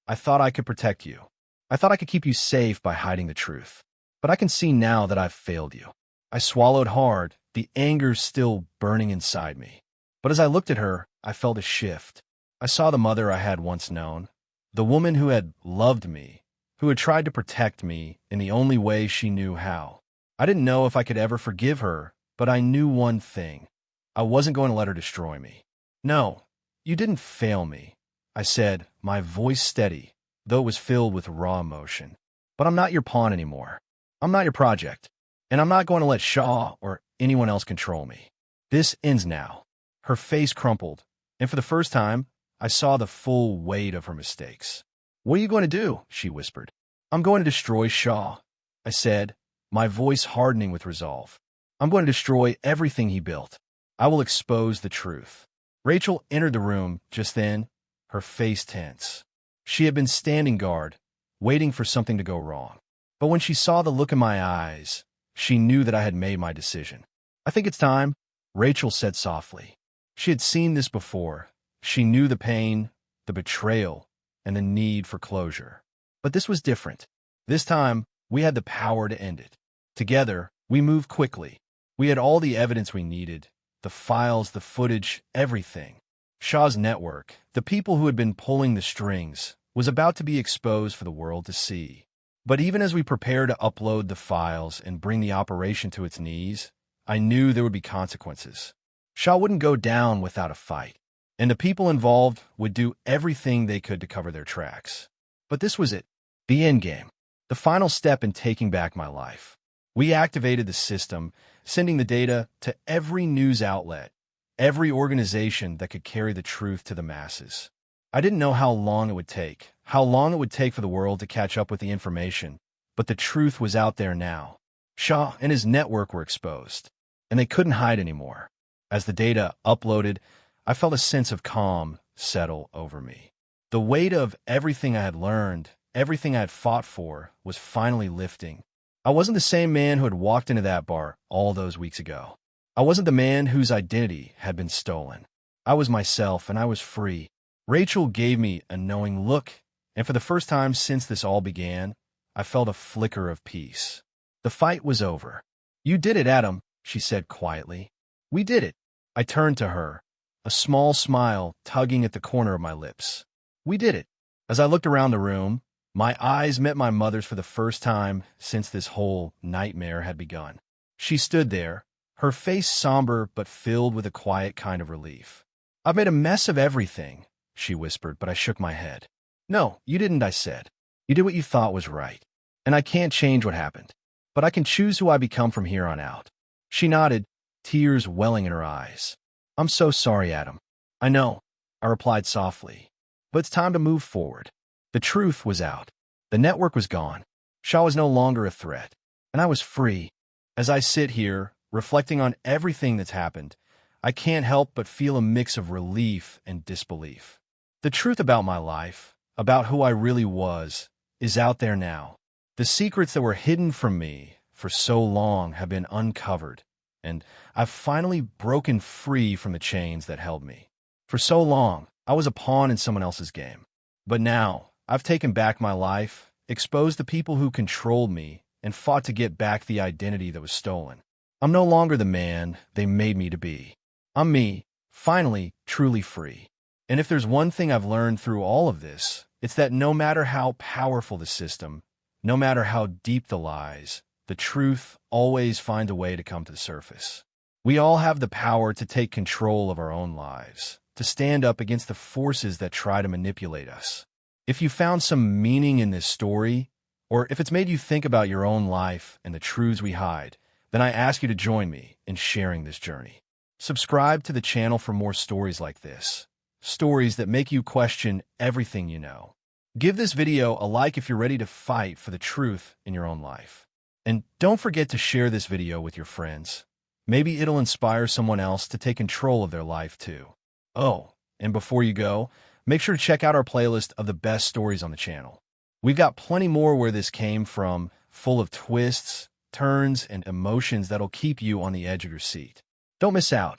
I could protect you. I thought I could keep you safe by hiding the truth. But I can see now that I've failed you. I swallowed hard, the anger still burning inside me. But as I looked at her, I felt a shift. I saw the mother I had once known, the woman who had loved me, who had tried to protect me in the only way she knew how. I didn't know if I could ever forgive her, but I knew one thing. I wasn't going to let her destroy me. No, you didn't fail me, I said, my voice steady, though it was filled with raw emotion. But I'm not your pawn anymore. I'm not your project. And I'm not going to let Shaw or anyone else control me. This ends now. Her face crumpled, and for the first time, I saw the full weight of her mistakes. What are you going to do? She whispered. I'm going to destroy Shaw, I said, my voice hardening with resolve. I'm going to destroy everything he built. I will expose the truth. Rachel entered the room just then, her face tense. She had been standing guard, waiting for something to go wrong. But when she saw the look in my eyes, she knew that I had made my decision. I think it's time, Rachel said softly. She had seen this before. She knew the pain, the betrayal, and the need for closure. But this was different. This time, we had the power to end it. Together, we moved quickly. We had all the evidence we needed, the files, the footage, everything. Shaw's network, the people who had been pulling the strings, was about to be exposed for the world to see. But even as we prepared to upload the files and bring the operation to its knees, I knew there would be consequences. Shaw wouldn't go down without a fight, and the people involved would do everything they could to cover their tracks. But this was it, the endgame, the final step in taking back my life. We activated the system, sending the data to every news outlet, every organization that could carry the truth to the masses. I didn't know how long it would take for the world to catch up with the information, but the truth was out there now. Shaw and his network were exposed, and they couldn't hide anymore. As the data uploaded, I felt a sense of calm settle over me. The weight of everything I had learned, everything I had fought for, was finally lifting. I wasn't the same man who had walked into that bar all those weeks ago. I wasn't the man whose identity had been stolen. I was myself, and I was free. Rachel gave me a knowing look, and for the first time since this all began, I felt a flicker of peace. The fight was over. You did it, Adam, she said quietly. We did it. I turned to her, a small smile tugging at the corner of my lips. We did it. As I looked around the room, my eyes met my mother's for the first time since this whole nightmare had begun. She stood there, her face somber but filled with a quiet kind of relief. I've made a mess of everything, she whispered, but I shook my head. No, you didn't, I said. You did what you thought was right. And I can't change what happened. But I can choose who I become from here on out. She nodded, tears welling in her eyes. I'm so sorry, Adam. I know, I replied softly. But it's time to move forward. The truth was out. The network was gone. Shaw was no longer a threat. And I was free. As I sit here, reflecting on everything that's happened, I can't help but feel a mix of relief and disbelief. The truth about my life, about who I really was, is out there now. The secrets that were hidden from me for so long have been uncovered, and I've finally broken free from the chains that held me. For so long, I was a pawn in someone else's game. But now, I've taken back my life, exposed the people who controlled me, and fought to get back the identity that was stolen. I'm no longer the man they made me to be. I'm me, finally, truly free. And if there's one thing I've learned through all of this, it's that no matter how powerful the system, no matter how deep the lies, the truth always finds a way to come to the surface. We all have the power to take control of our own lives, to stand up against the forces that try to manipulate us. If you found some meaning in this story, or if it's made you think about your own life and the truths we hide, then I ask you to join me in sharing this journey. Subscribe to the channel for more stories like this, stories that make you question everything you know. Give this video a like if you're ready to fight for the truth in your own life. And don't forget to share this video with your friends. Maybe it'll inspire someone else to take control of their life too. Oh, and before you go, make sure to check out our playlist of the best stories on the channel. We've got plenty more where this came from, full of twists, turns, and emotions that'll keep you on the edge of your seat. Don't miss out.